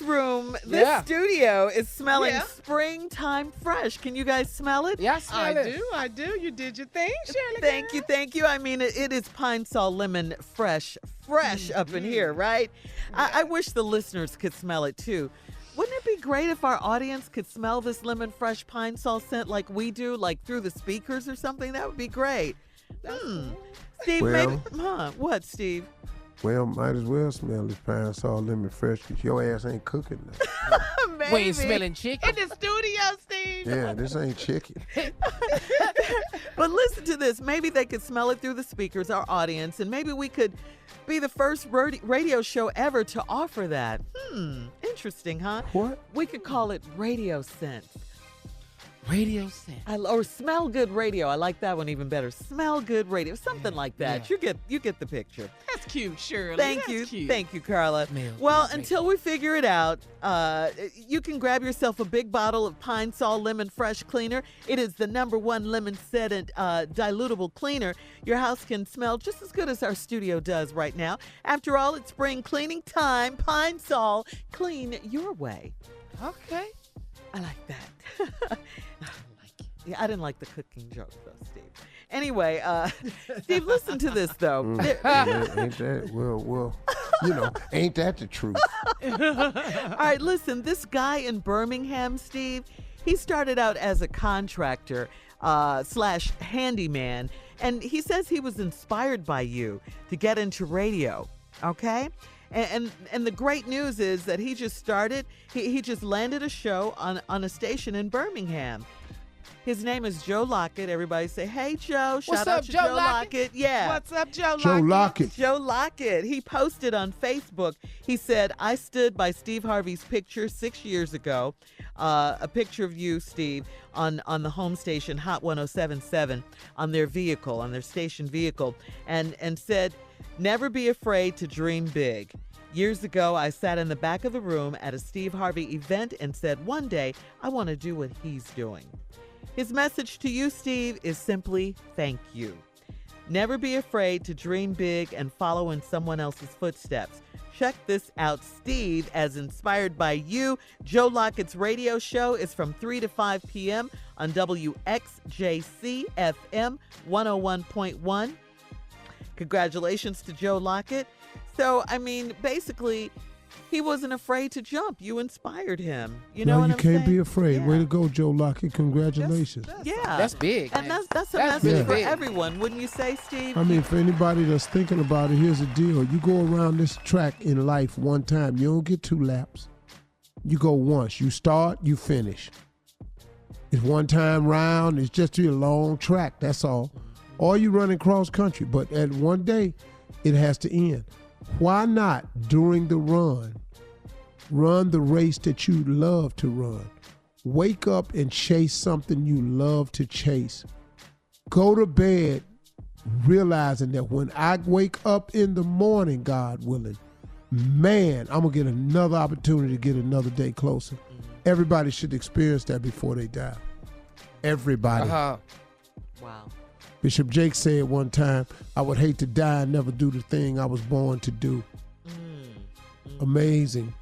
studio is smelling springtime fresh. Can you guys smell it? Yes, I do. You did your thing, Shirley. Thank you. I mean, it is pine sol lemon fresh up in here, right? I wish the listeners could smell it too. Wouldn't it be great if our audience could smell this lemon fresh pine sol scent like we do, like through the speakers or something? That would be great. Steve, maybe, what, Steve? Well, might as well smell this pine sol lemon fresh because your ass ain't cooking now. We ain't smelling chicken. In the studio, Steve. Yeah, this ain't chicken. But listen to this. Maybe they could smell it through the speakers, our audience, and maybe we could be the first radio show ever to offer that. Interesting, huh? What? We could call it radio scent. Radio scent. Or smell good radio. I like that one even better. Smell good radio. Something like that. Yeah. You get the picture. That's cute, Shirley. Thank you, Carla. Well, until we figure it out, you can grab yourself a big bottle of Pine Sol Lemon Fresh Cleaner. It is the #1 lemon scent dilutable cleaner. Your house can smell just as good as our studio does right now. After all, it's spring cleaning time. Pine Sol, clean your way. Okay. I like that. Yeah, I didn't like the cooking joke, though, Steve. Anyway, Steve, listen to this, though. Ain't that, well, ain't that the truth? All right, listen, this guy in Birmingham, Steve, he started out as a contractor / handyman, and he says he was inspired by you to get into radio, okay? And the great news is that he just started, he just landed a show on a station in Birmingham. His name is Joe Lockett. Everybody say, hey, Joe. Shout out to Joe Lockett. Yeah. What's up, Joe Lockett? Joe Lockett. Joe Lockett. He posted on Facebook. He said, I stood by Steve Harvey's picture 6 years ago. A picture of you, Steve, on the home station Hot 107.7 on their vehicle, on their station vehicle, and said, never be afraid to dream big. Years ago, I sat in the back of the room at a Steve Harvey event and said, one day, I want to do what he's doing. His message to you, Steve, is simply thank you. Never be afraid to dream big and follow in someone else's footsteps. Check this out, Steve, as inspired by you. Joe Lockett's radio show is from 3 to 5 p.m. on WXJC FM 101.1. Congratulations to Joe Lockett. So, I mean, basically, he wasn't afraid to jump. You inspired him. You know what I'm saying? You can't be afraid. Yeah. Way to go, Joe Lockett. Congratulations. That's big. And that's a message for everyone, wouldn't you say, Steve? I mean, for anybody that's thinking about it, here's the deal. You go around this track in life one time. You don't get 2 laps. You go once. You start, you finish. It's one time round. It's just a long track. That's all. Or you running cross country. But at one day, it has to end. Why not, during the run the race that you love to run? Wake up and chase something you love to chase. Go to bed realizing that when I wake up in the morning, God willing, man, I'm going to get another opportunity to get another day closer. Everybody should experience that before they die. Everybody. Wow. Bishop Jake said one time, I would hate to die and never do the thing I was born to do. Amazing.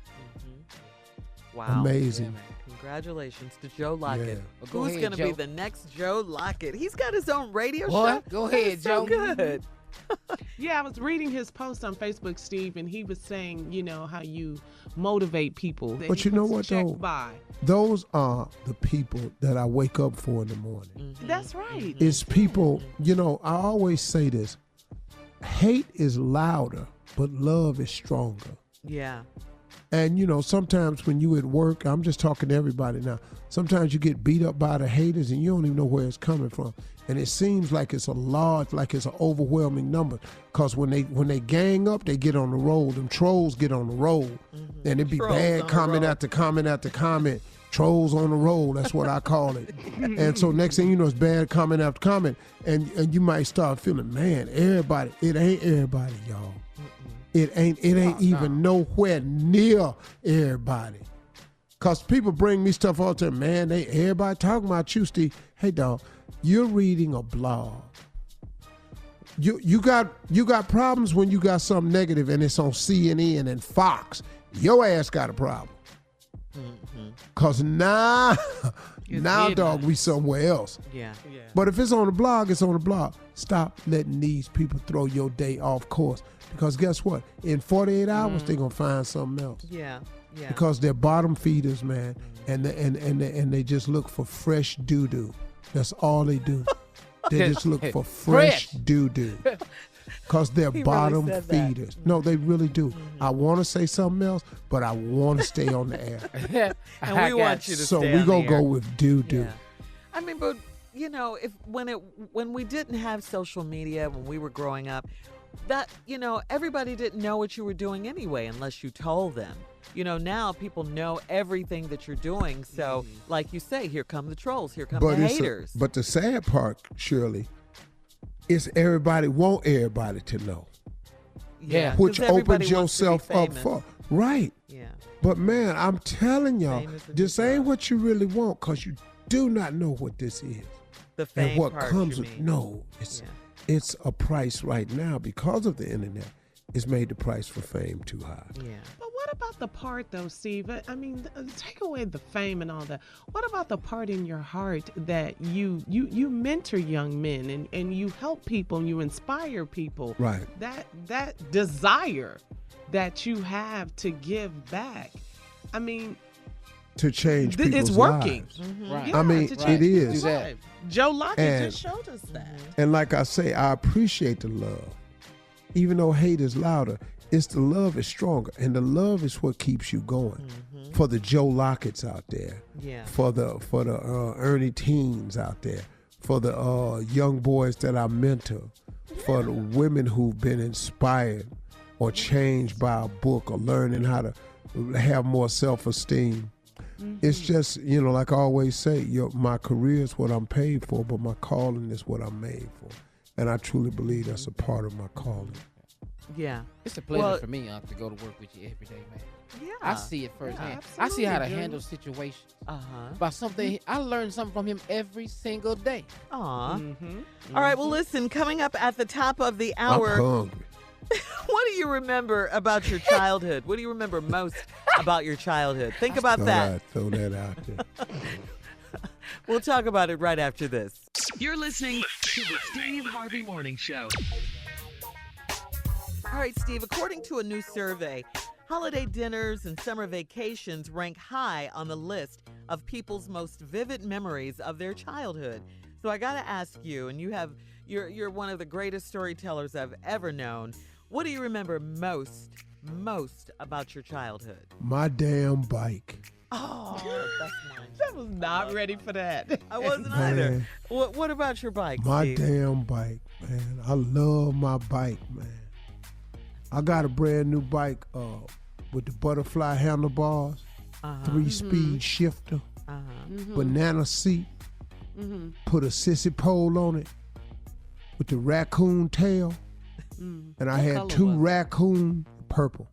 Wow. Amazing. Yeah, congratulations to Joe Lockett. Yeah. Well, Who's going to be the next Joe Lockett? He's got his own radio show. Go ahead, Joe. So good. Yeah, I was reading his post on Facebook, Steve, and he was saying, how you motivate people. But you know what, though? Those are the people that I wake up for in the morning. That's right. It's people, I always say this. Hate is louder, but love is stronger. Yeah. And, sometimes when you at work, I'm just talking to everybody now, sometimes you get beat up by the haters and you don't even know where it's coming from. And it seems like it's an overwhelming number. Because when they gang up, they get on the roll. Them trolls get on the roll. And it be Trolls bad comment after comment after comment. Trolls on the roll, that's what I call it. And so next thing you know, it's bad comment after comment. And you might start feeling, man, everybody, it ain't everybody, y'all. It ain't even nowhere near everybody. Cause people bring me stuff all the time. Man, everybody talking about you, Steve. Hey, dog, you're reading a blog. You got problems when you got something negative and it's on CNN and Fox. Your ass got a problem. Mm-hmm. Cause now, dog, we somewhere else. Yeah. But if it's on the blog, it's on the blog. Stop letting these people throw your day off course. Because guess what? In 48 hours, they're gonna find something else. Yeah. Because they're bottom feeders, man, and they just look for fresh doo-doo. That's all they do. They just look for fresh doo-doo. Because they're bottom feeders. No, they really do. Mm-hmm. I want to say something else, but I want to stay on the air. And we want you to so stay we're on going the to air. go with doo-doo. Yeah. I mean, but, when we didn't have social media, when we were growing up, that, everybody didn't know what you were doing anyway unless you told them. Now people know everything that you're doing. So, like you say, here come the trolls, here come the haters. But the sad part, Shirley, is everybody want everybody to know. Yeah. Which opens yourself up for. Right. Yeah. But, man, I'm telling y'all, this ain't what you really want because you do not know what this is. The fame and what part, comes you with. mean. No, it's a price right now because of the internet. It's made the price for fame too high. Yeah. But what about the part, though, Steve? I mean, take away the fame and all that. What about the part in your heart that you mentor young men and you help people and you inspire people? Right. That desire that you have to give back. I mean, to change people's it's working. lives. Mm-hmm. Right. I mean, it is. Joe Lockett just showed us that. And like I say, I appreciate the love. Even though hate is louder, it's the love is stronger. And the love is what keeps you going. Mm-hmm. For the Joe Locketts out there. Yeah. For the Ernie Teens out there. For the young boys that I mentor. For the women who've been inspired or changed by a book or learning how to have more self-esteem. Mm-hmm. It's just, like I always say, my career is what I'm paid for, but my calling is what I'm made for. And I truly believe that's a part of my calling. Yeah. It's a pleasure for me to go to work with you every day, man. Yeah. I see it firsthand. I see how to handle situations. About something, I learn something from him every single day. Aw. Mm-hmm. All right, well, listen, coming up at the top of the hour. I'm hungry. What do you remember about your childhood? What do you remember most about your childhood? Think about that. Throw that out there. We'll talk about it right after this. You're listening to the Steve Harvey Morning Show. All right, Steve, according to a new survey, holiday dinners and summer vacations rank high on the list of people's most vivid memories of their childhood. So I got to ask you, and you're one of the greatest storytellers I've ever known. What do you remember most about your childhood? My damn bike. Oh, that's mine. I was not ready for that. I wasn't either. What about your bike, My Steve? damn bike, man. I love my bike, man. I got a brand new bike with the butterfly handlebars, 3-speed shifter, banana seat, put a sissy pole on it with the raccoon tail, and I had two raccoon purple.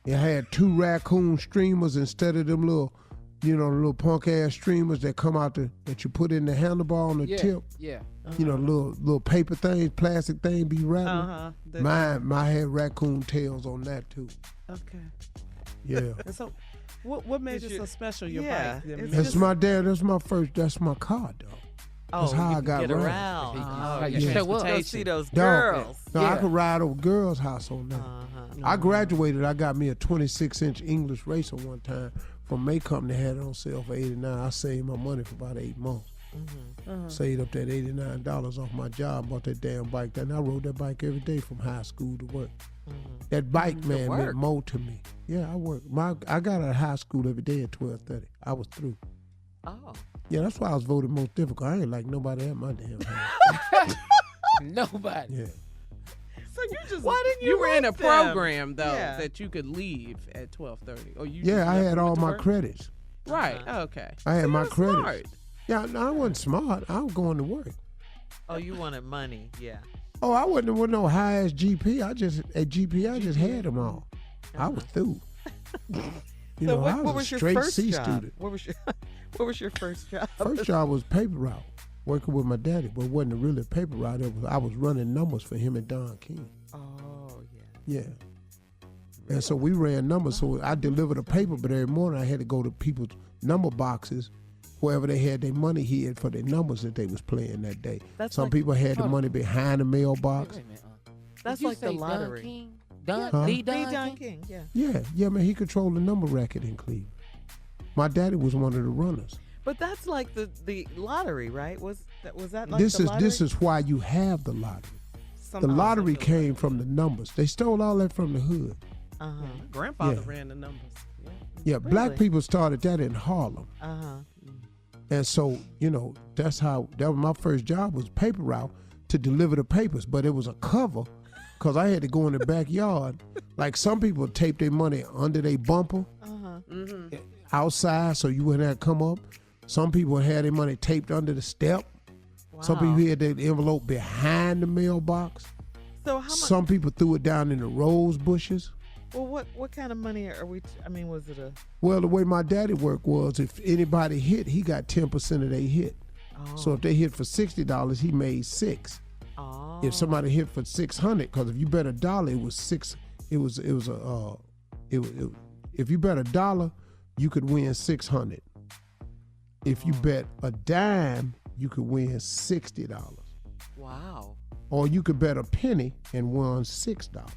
I had 2 raccoon streamers instead of them little, little punk ass streamers that come out that you put in the handlebar on the tip. Yeah. Little paper things, plastic thing be rattling. Mine had raccoon tails on that too. Okay. Yeah. And so, what made it so special? Your bike? That's my car, dog. That's how I got around. Go see those girls. No, I could ride over girls' house on that. I graduated. I got me a 26-inch English racer one time from May Company. Had it on sale for $89. I saved my money for about 8 months. Saved up that $89 off my job. Bought that damn bike. Then I rode that bike every day from high school to work. That bike, man, meant more to me. Yeah, I worked. I got out of high school every day at 12:30. I was through. Oh. Yeah, that's why I was voted most difficult. I ain't like nobody at my damn house. Nobody. Yeah. So why didn't you were in a them? program though that you could leave at 12:30, or you? Yeah, I had all my work? credits. Right. Okay. I had my credits. Smart. Yeah, no, I wasn't smart. I was going to work. Oh, you wanted money, yeah. Oh, I wasn't with no high-ass GP. I just had them all. I was through. So I what was was a straight your first C job? student. What was your first job? First job was paper route, working with my daddy, but it wasn't really a paper route. I was running numbers for him and Don King. Oh, Yeah. And so we ran numbers. So I delivered a paper, but every morning I had to go to people's number boxes, wherever they had their money hid for their numbers that they was playing that day. Some people had the money behind the mailbox. That's like the lottery. Don King? Yeah. Yeah, man, he controlled the number racket in Cleveland. My daddy was one of the runners. But that's like the lottery, right? Was that like This the lottery? is why you have the lottery. The lottery came from the numbers. They stole all that from the hood. My grandfather ran the numbers. Yeah, black people started that in Harlem. And so, that was my first job, was paper route to deliver the papers. But it was a cover because I had to go in the backyard. Like some people tape their money under their bumper outside so you wouldn't have to come up. Some people had their money taped under the step. Wow. Some people had their envelope behind the mailbox. So how much? Some people threw it down in the rose bushes. Well, what kind of money are we? Was it a? Well, the way my daddy worked was if anybody hit, he got 10% of their hit. Oh. So if they hit for $60, he made $6. Oh. If somebody hit for $600, because if you bet $1, it was $6. If you bet $1, you could win $600. If you bet a dime, you could win $60. Wow. Or you could bet a penny and won $6.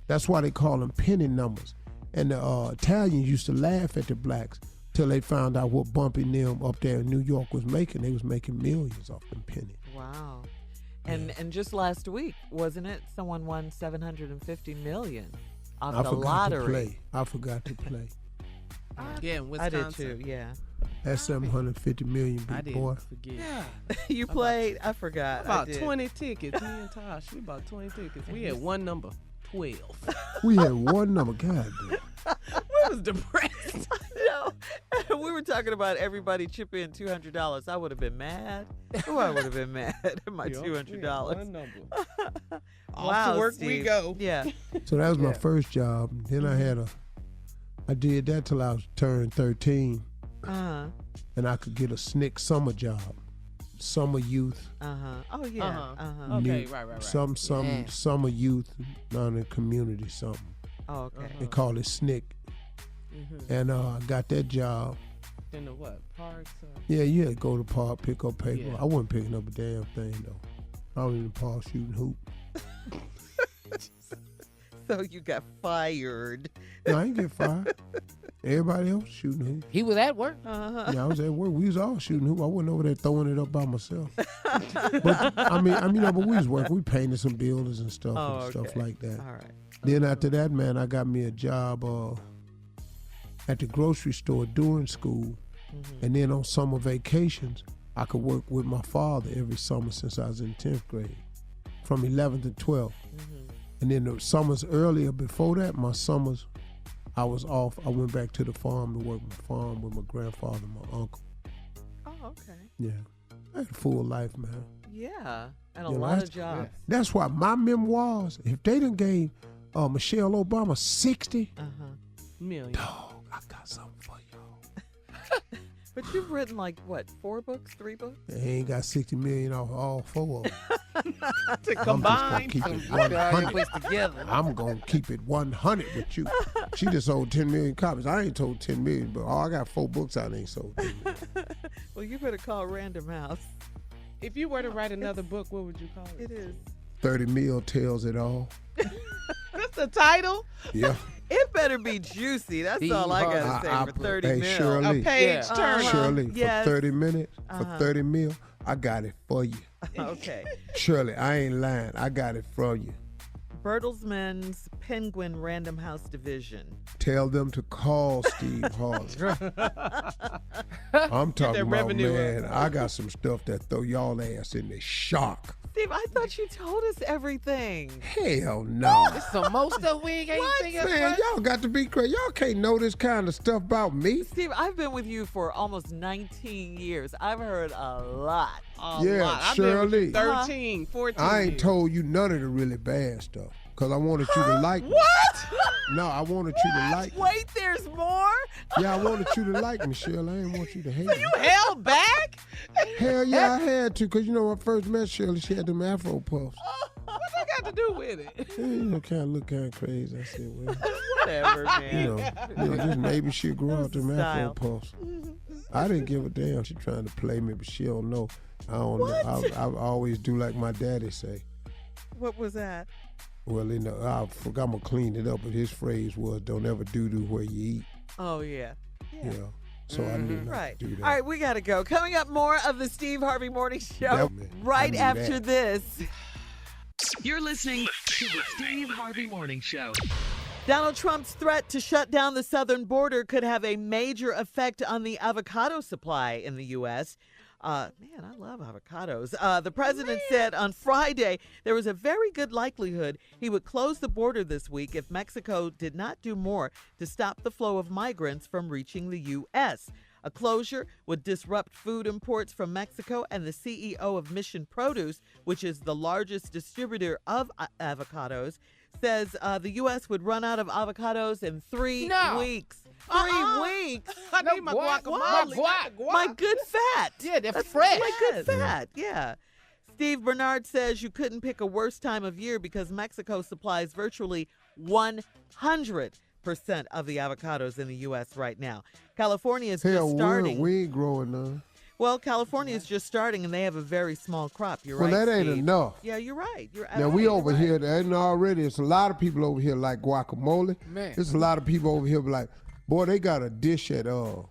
That's why they call them penny numbers. And the Italians used to laugh at the blacks till they found out what Bumpy and them up there in New York was making. They was making millions off them pennies. Wow. And just last week, wasn't it? Someone won $750 million off the lottery. I forgot to play. Yeah, in Wisconsin. I did too. Yeah. That's $750 million, big I didn't boy. forget. Yeah. You played? I forgot. About 20 tickets. Me and Tosh, we bought 20 tickets. We had one number. 12. We had one number. God damn. We was depressed. No. We were talking about everybody chip in $200. I would have been mad. Oh, I would have been mad at my $200. One number. Wow, Off to work Steve. we go. Yeah. So that was my first job. Then I did that till I was turned 13. Uh-huh. And I could get a SNCC summer job. Summer youth. Oh, yeah. Okay, right. Some summer youth, not in the community, something. Oh, okay. They call it SNCC. And I got that job. In the what? Parks? Yeah, you had to go to the park, pick up paper. Yeah. I wasn't picking up a damn thing, though. I was in the park shooting hoop. So you got fired. No, I ain't get fired. Everybody else shooting hoop. He was at work. Yeah, I was at work. We was all shooting hoop. I wasn't over there throwing it up by myself. But but we was working. We painted some buildings and stuff stuff like that. All right. Then after that, man, I got me a job at the grocery store during school. And then on summer vacations, I could work with my father every summer since I was in 10th grade, from 11th to 12th. And then the summers earlier before that, my summers, I was off. I went back to the farm to work my farm with my grandfather and my uncle. Oh, okay. Yeah. I had a full life, man. Yeah. And a lot of jobs. That's why my memoirs, if they done gave Michelle Obama 60 million. Dog, I got something for y'all. But you've written like, what, 4 books, 3 books? They ain't got 60 million off all 4 of them. To combine. I'm going to keep it 100 with you. She just sold 10 million copies. I ain't sold 10 million, but I got 4 books I ain't sold 10 million. Well, you better call Random House. If you were to write another book, what would you call it? It is. 30 Mil tells it all. That's the title? Yeah. It better be juicy. That's all I got to say for 30 mil. Shirley, a page turner. Shirley, Yes. for 30 minutes, for 30 mil, I got it for you. Okay. Shirley, I ain't lying. I got it for you. Bertelsmann's Penguin Random House Division. Tell them to call Steve Harvey. I'm talking about, man, I got some stuff that throw y'all ass in the shock. Steve, I thought you told us everything. Hell no. There's some more stuff we ain't thinking of. Man, y'all got to be crazy. Y'all can't know this kind of stuff about me. Steve, I've been with you for almost 19 years. I've heard a lot. I've Shirley. been with you 13, 14 I ain't years. told you none of the really bad stuff because I wanted you to like me. What? No, I wanted you to like me. Wait, there's more? Yeah, I wanted you to like me, Shirley. I didn't want you to hate me. You held back? Hell yeah, I had to, because you know when I first met Shirley, she had them Afro puffs. What that got to do with it? Yeah, you know, kind of look kind of crazy. I said, well, Whatever, man. you know, just maybe she'll grow out them Afro Style. puffs. I didn't give a damn. She trying to play me, but she don't know. I don't know. I always do like my daddy say. What was that? Well, you know, I forgot I'm going to clean it up, but his phrase was, don't ever doo-doo where you eat. Oh, yeah. Yeah. So I knew not Right. to do that. All right, we got to go. Coming up, more of the Steve Harvey Morning Show Yep, man. right I knew after that. this. You're listening to the Steve Harvey Morning Show. Donald Trump's threat to shut down the southern border could have a major effect on the avocado supply in the U.S. Man, I love avocados. The president said on Friday there was a very good likelihood he would close the border this week if Mexico did not do more to stop the flow of migrants from reaching the U.S. A closure would disrupt food imports from Mexico, and the CEO of Mission Produce, which is the largest distributor of avocados, says the U.S. would run out of avocados in 3 weeks. 3 weeks? I need my guacamole. My good fat. Yeah, they're That's fresh. My good fat, yeah. Steve Bernard says you couldn't pick a worse time of year because Mexico supplies virtually 100% of the avocados in the U.S. right now. California is just starting. We ain't growing none. Well, California is just starting, and they have a very small crop. You're Well, right, that ain't Steve. enough. Yeah, you're right. You're Now, we absolutely over right. here, and already, there's a lot of people over here like guacamole. Man. There's a lot of people over here like, boy, they got a dish at So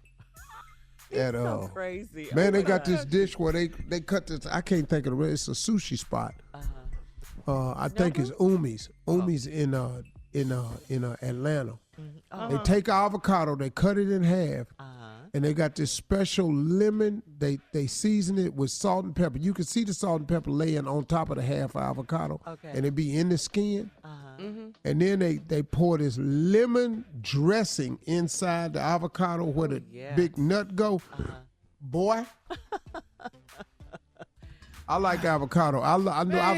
crazy. man, Oh they my got God. this dish where they cut this. I can't think of the rest. It's a sushi spot. I think it's Umi's. Umi's in Atlanta. They take avocado, they cut it in half, and they got this special lemon. They season it with salt and pepper. You can see the salt and pepper laying on top of the half avocado, and it be in the skin. And then they pour this lemon dressing inside the avocado where the big nut go. Boy, I like avocado. I've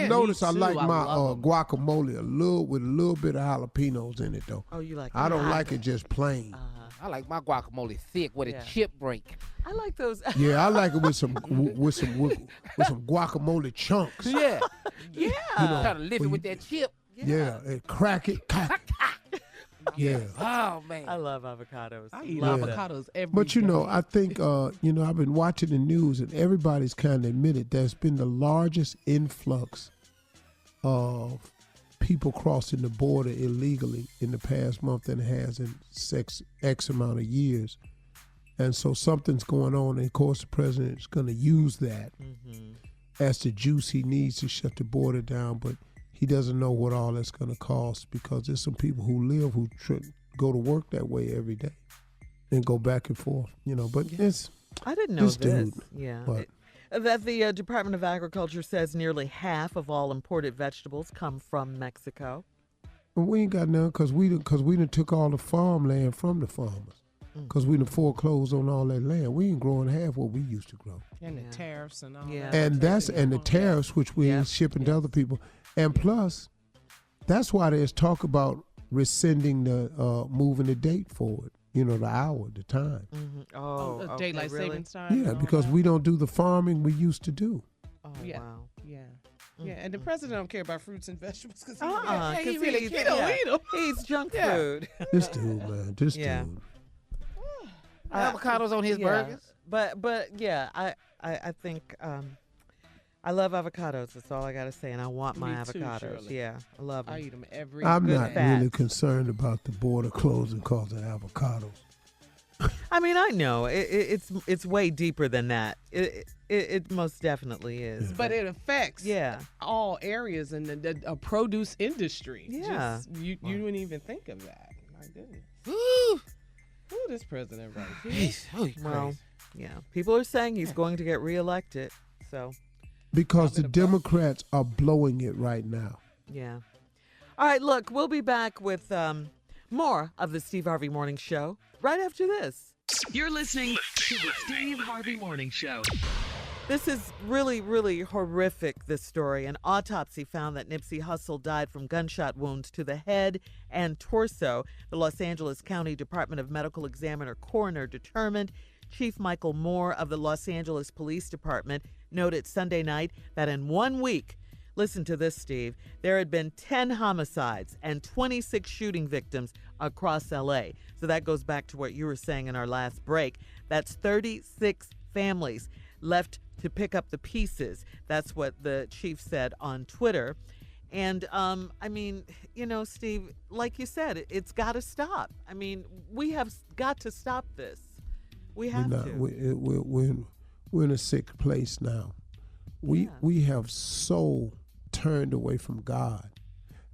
noticed I too. like I my love 'em. guacamole with a little bit of jalapenos in it though. Oh, you like I don't that? like it just plain. I like my guacamole thick with a chip break. I like those. Yeah, I like it with some guacamole chunks. Yeah. Yeah. Try to lift it with that chip. Yeah, and crack it. Yeah. Oh, man. I love avocados. I eat Yeah. avocados every But you know, day. I think I've been watching the news and everybody's kind of admitted there's been the largest influx of people crossing the border illegally in the past month than it has in X amount of years. And so something's going on, and of course the president is going to use that as the juice he needs to shut the border down, but he doesn't know what all that's going to cost because there's some people who go to work that way every day and go back and forth, but it's I didn't know this this. dude. Yeah. What? That the Department of Agriculture says nearly half of all imported vegetables come from Mexico. Well, we ain't got none because we done took all the farmland from the farmers because we done foreclosed on all that land. We ain't growing half what we used to grow. And the tariffs and all Yeah. that. And the tariffs, which we ain't shipping to other people. And plus, that's why there's talk about rescinding moving the date forward. The hour, the time. Oh, okay, daylight really? savings time. Yeah, and all because that. we don't do the farming we used to do. Oh, Yeah. wow. Yeah. Yeah, and the president don't care about fruits and vegetables because He really eats, he don't eat them. He eats junk Yeah. food. This dude, man, this Yeah. dude. Avocados on his burgers. But yeah, I think I love avocados. That's all I gotta say, and I want my Me too, avocados. Shirley. Yeah, I love them. I eat them every I'm day. not fats. really concerned about the border closing because of avocados. I mean, I know it's way deeper than that. It most definitely is. But it affects all areas in the produce industry. Yeah. Just, you wouldn't even think of that. My goodness. Woo. Who this president right here? He's Well, yeah, people are saying he's going to get reelected. So Because the Democrats are blowing it right now. Yeah. All right, look, we'll be back with more of the Steve Harvey Morning Show right after this. You're listening to the Steve Harvey Morning Show. This is really, really horrific, this story. An autopsy found that Nipsey Hussle died from gunshot wounds to the head and torso. The Los Angeles County Department of Medical Examiner coroner determined. Chief Michael Moore of the Los Angeles Police Department noted Sunday night that in 1 week, listen to this, Steve, there had been 10 homicides and 26 shooting victims across L.A. So that goes back to what you were saying in our last break. That's 36 families left to pick up the pieces. That's what the chief said on Twitter. And, I mean, you know, Steve, like you said, it's got to stop. I mean, we have got to stop this. We have to. We're in a sick place now. We have so turned away from God.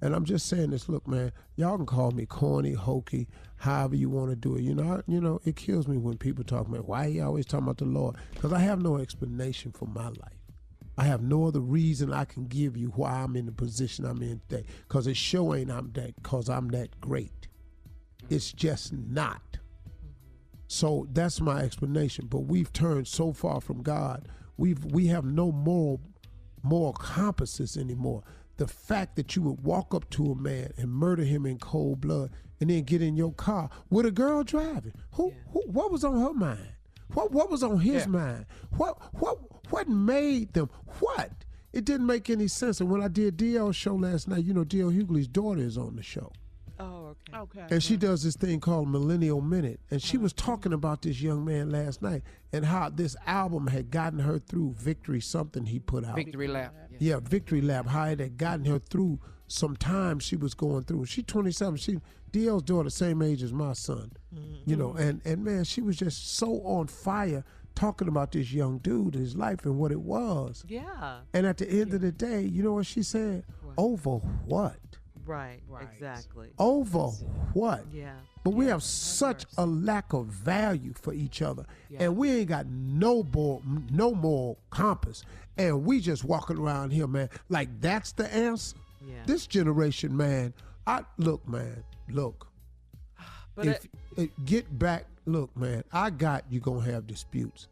And I'm just saying this, look, man, y'all can call me corny, hokey, however you want to do it. You know, it kills me when people talk about, why are you always talking about the Lord? Because I have no explanation for my life. I have no other reason I can give you why I'm in the position I'm in today. Because it sure ain't I'm that great. It's just not. So that's my explanation. But we've turned so far from God. We have no moral compasses anymore. The fact that you would walk up to a man and murder him in cold blood and then get in your car with a girl driving. What was on her mind? What was on his mind? What made them? What? It didn't make any sense. And when I did DL's show last night, you know, D.L. Hughley's daughter is on the show. Oh, okay. And she does this thing called Millennial Minute. And she was talking about this young man last night and how this album had gotten her through Victory something he put out. Victory Lap. Yeah, Victory Lap. How it had gotten her through some time she was going through. She's 27. DL's daughter, same age as my son. You know, and man, she was just so on fire talking about this young dude, his life and what it was. Yeah. And at the end of the day, you know what she said? Over what? Right, exactly. Over what? Yeah. But we have such a lack of value for each other. And we ain't got no moral compass. And we just walking around here, man, like that's the answer. Yeah. This generation, man, look. But get back, look, man, I got you gonna have disputes.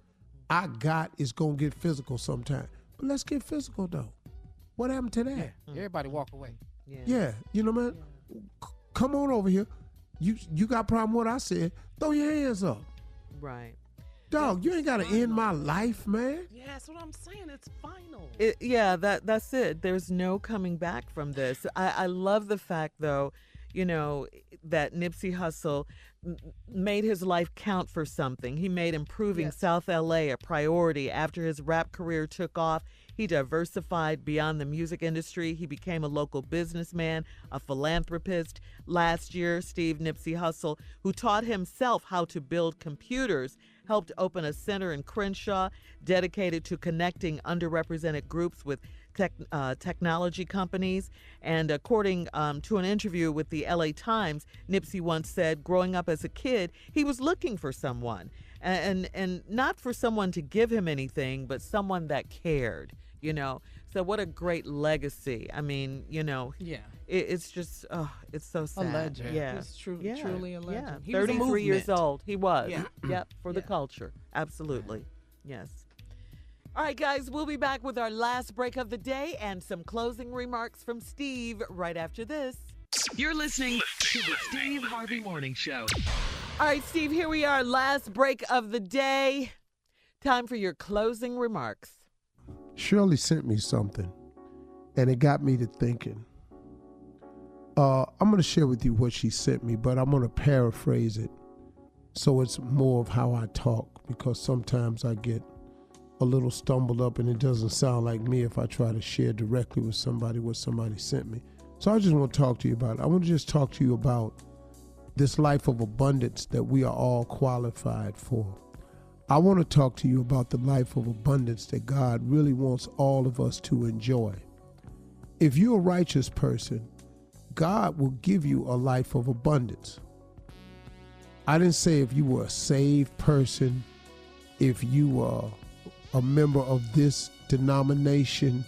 I got it's gonna get physical sometime. But let's get physical though. What happened to that? Yeah. Everybody walk away. Yeah, you know, man, come on over here. You got a problem with what I said? Throw your hands up. Right. Dog, you ain't got to end my life, man. Yeah, that's what I'm saying. It's final. That's it. There's no coming back from this. I love the fact, though, you know, that Nipsey Hussle made his life count for something. He made improving South LA a priority. After his rap career took off, he diversified beyond the music industry. He became a local businessman, a philanthropist. Last year, Nipsey Hussle, who taught himself how to build computers, helped open a center in Crenshaw dedicated to connecting underrepresented groups with technology companies. And according to an interview with the LA Times, Nipsey once said, growing up as a kid, he was looking for someone. And not for someone to give him anything, but someone that cared, you know. So what a great legacy. I mean, you know, it's just, it's so sad. A legend. Yeah. He's truly a legend. Yeah. 33 years old. He was. Yeah. Yep, for the culture. Absolutely. Yes. All right, guys, we'll be back with our last break of the day and some closing remarks from Steve right after this. You're listening to the Steve Harvey Morning Show. All right, Steve, here we are, last break of the day. Time for your closing remarks. Shirley sent me something, and it got me to thinking. I'm going to share with you what she sent me, but I'm going to paraphrase it so it's more of how I talk, because sometimes I get a little stumbled up and it doesn't sound like me if I try to share directly with somebody what somebody sent me. So I just want to talk to you about it. I want to just talk to you about this life of abundance that we are all qualified for. I want to talk to you about the life of abundance that God really wants all of us to enjoy. If you're a righteous person, God will give you a life of abundance. I didn't say if you were a saved person, if you were a member of this denomination,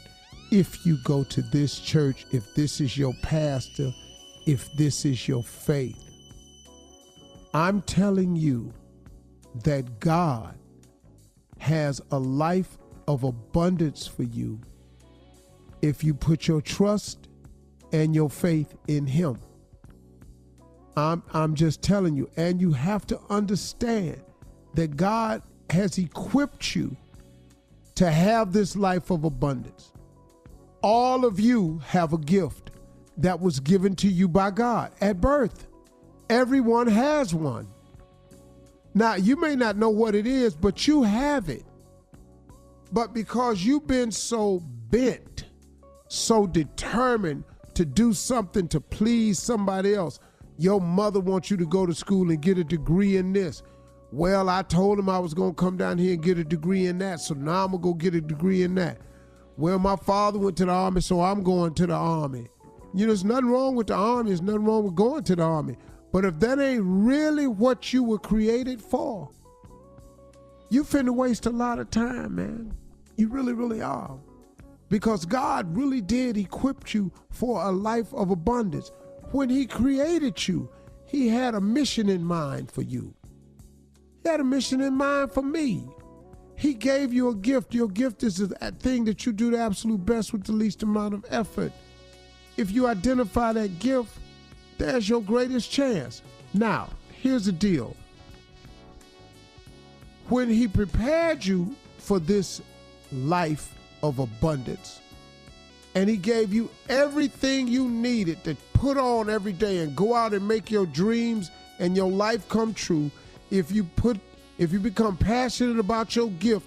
if you go to this church, if this is your pastor, if this is your faith. I'm telling you that God has a life of abundance for you if you put your trust and your faith in him. I'm just telling you, and you have to understand that God has equipped you to have this life of abundance. All of you have a gift that was given to you by God at birth. Everyone has one. Now, you may not know what it is, but you have it. But because you've been so bent, so determined to do something to please somebody else, your mother wants you to go to school and get a degree in this. Well, I told him I was going to come down here and get a degree in that, so now I'm going to go get a degree in that. Well, my father went to the army, so I'm going to the army. You know, there's nothing wrong with the army. There's nothing wrong with going to the army. But if that ain't really what you were created for, you finna waste a lot of time, man. You really, really are. Because God really did equip you for a life of abundance. When he created you, he had a mission in mind for you. He had a mission in mind for me. He gave you a gift. Your gift is that thing that you do the absolute best with the least amount of effort. If you identify that gift, there's your greatest chance. Now, here's the deal. When he prepared you for this life of abundance, and he gave you everything you needed to put on every day and go out and make your dreams and your life come true, if you become passionate about your gift,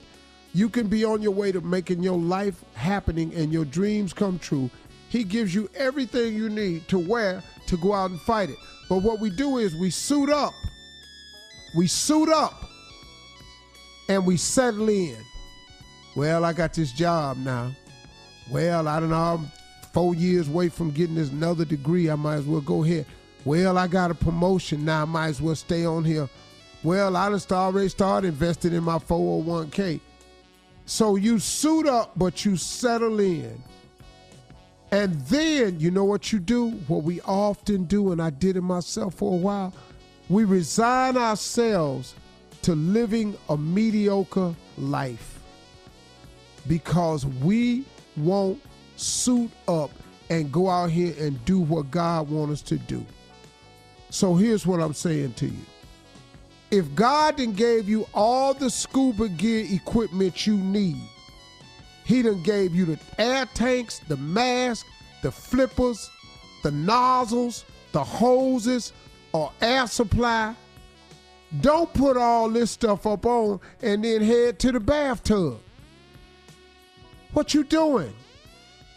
you can be on your way to making your life happening and your dreams come true. He gives you everything you need to wear to go out and fight it. But what we do is we suit up. We suit up and we settle in. Well, I got this job now. Well, I don't know, I'm 4 years away from getting this another degree. I might as well go ahead. Well, I got a promotion now. I might as well stay on here. Well, I just already started investing in my 401k. So you suit up, but you settle in. And then, you know what you do? What we often do, and I did it myself for a while, we resign ourselves to living a mediocre life because we won't suit up and go out here and do what God wants us to do. So here's what I'm saying to you. If God done gave you all the scuba gear equipment you need, he done gave you the air tanks, the mask, the flippers, the nozzles, the hoses, or air supply. Don't put all this stuff up on and then head to the bathtub. What you doing?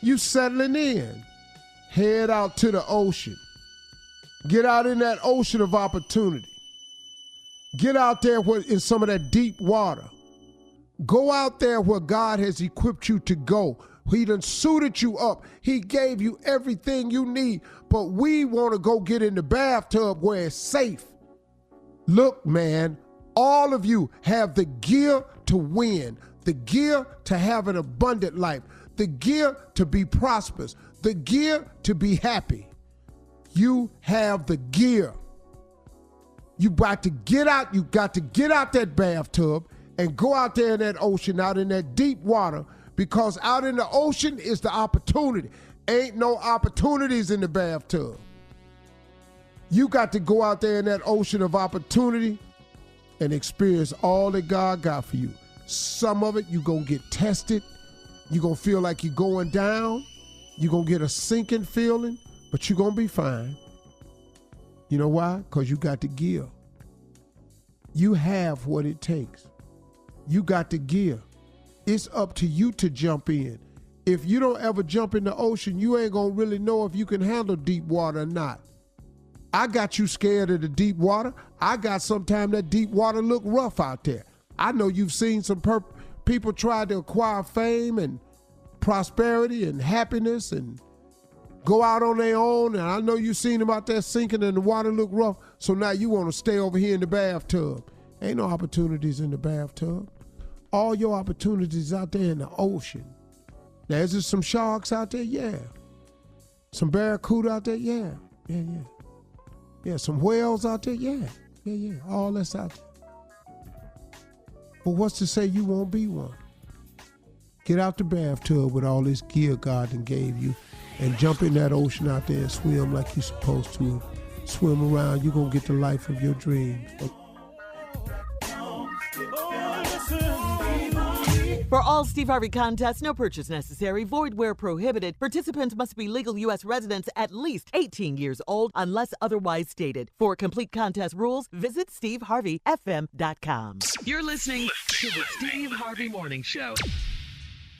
You settling in. Head out to the ocean. Get out in that ocean of opportunity. Get out there in some of that deep water. Go out there where God has equipped you to go. He done suited you up. He gave you everything you need. But we want to go get in the bathtub where it's safe. Look, man, all of you have the gear to win, the gear to have an abundant life, the gear to be prosperous, the gear to be happy. You have the gear. You got to get out. You got to get out that bathtub and go out there in that ocean, out in that deep water, because out in the ocean is the opportunity. Ain't no opportunities in the bathtub. You got to go out there in that ocean of opportunity and experience all that God got for you. Some of it you're going to get tested. You're going to feel like you're going down. You're going to get a sinking feeling, but you're going to be fine. You know why? Because you got the gear. You have what it takes. You got the gear. It's up to you to jump in. If you don't ever jump in the ocean, you ain't going to really know if you can handle deep water or not. I got you scared of the deep water. I got sometimes that deep water look rough out there. I know you've seen some people try to acquire fame and prosperity and happiness and go out on their own, and I know you seen them out there sinking and the water look rough, so now you want to stay over here in the bathtub. Ain't no opportunities in the bathtub. All your opportunities out there in the ocean. Now, is there some sharks out there? Yeah. Some barracuda out there? Yeah. Yeah, some whales out there? Yeah. All that's out there. But what's to say you won't be one? Get out the bathtub with all this gear God done gave you and jump in that ocean out there and swim like you're supposed to. Swim around, you're going to get the life of your dreams. For all Steve Harvey contests, no purchase necessary, void where prohibited. Participants must be legal U.S. residents at least 18 years old unless otherwise stated. For complete contest rules, visit SteveHarveyFM.com. You're listening to the Steve Harvey Morning Show.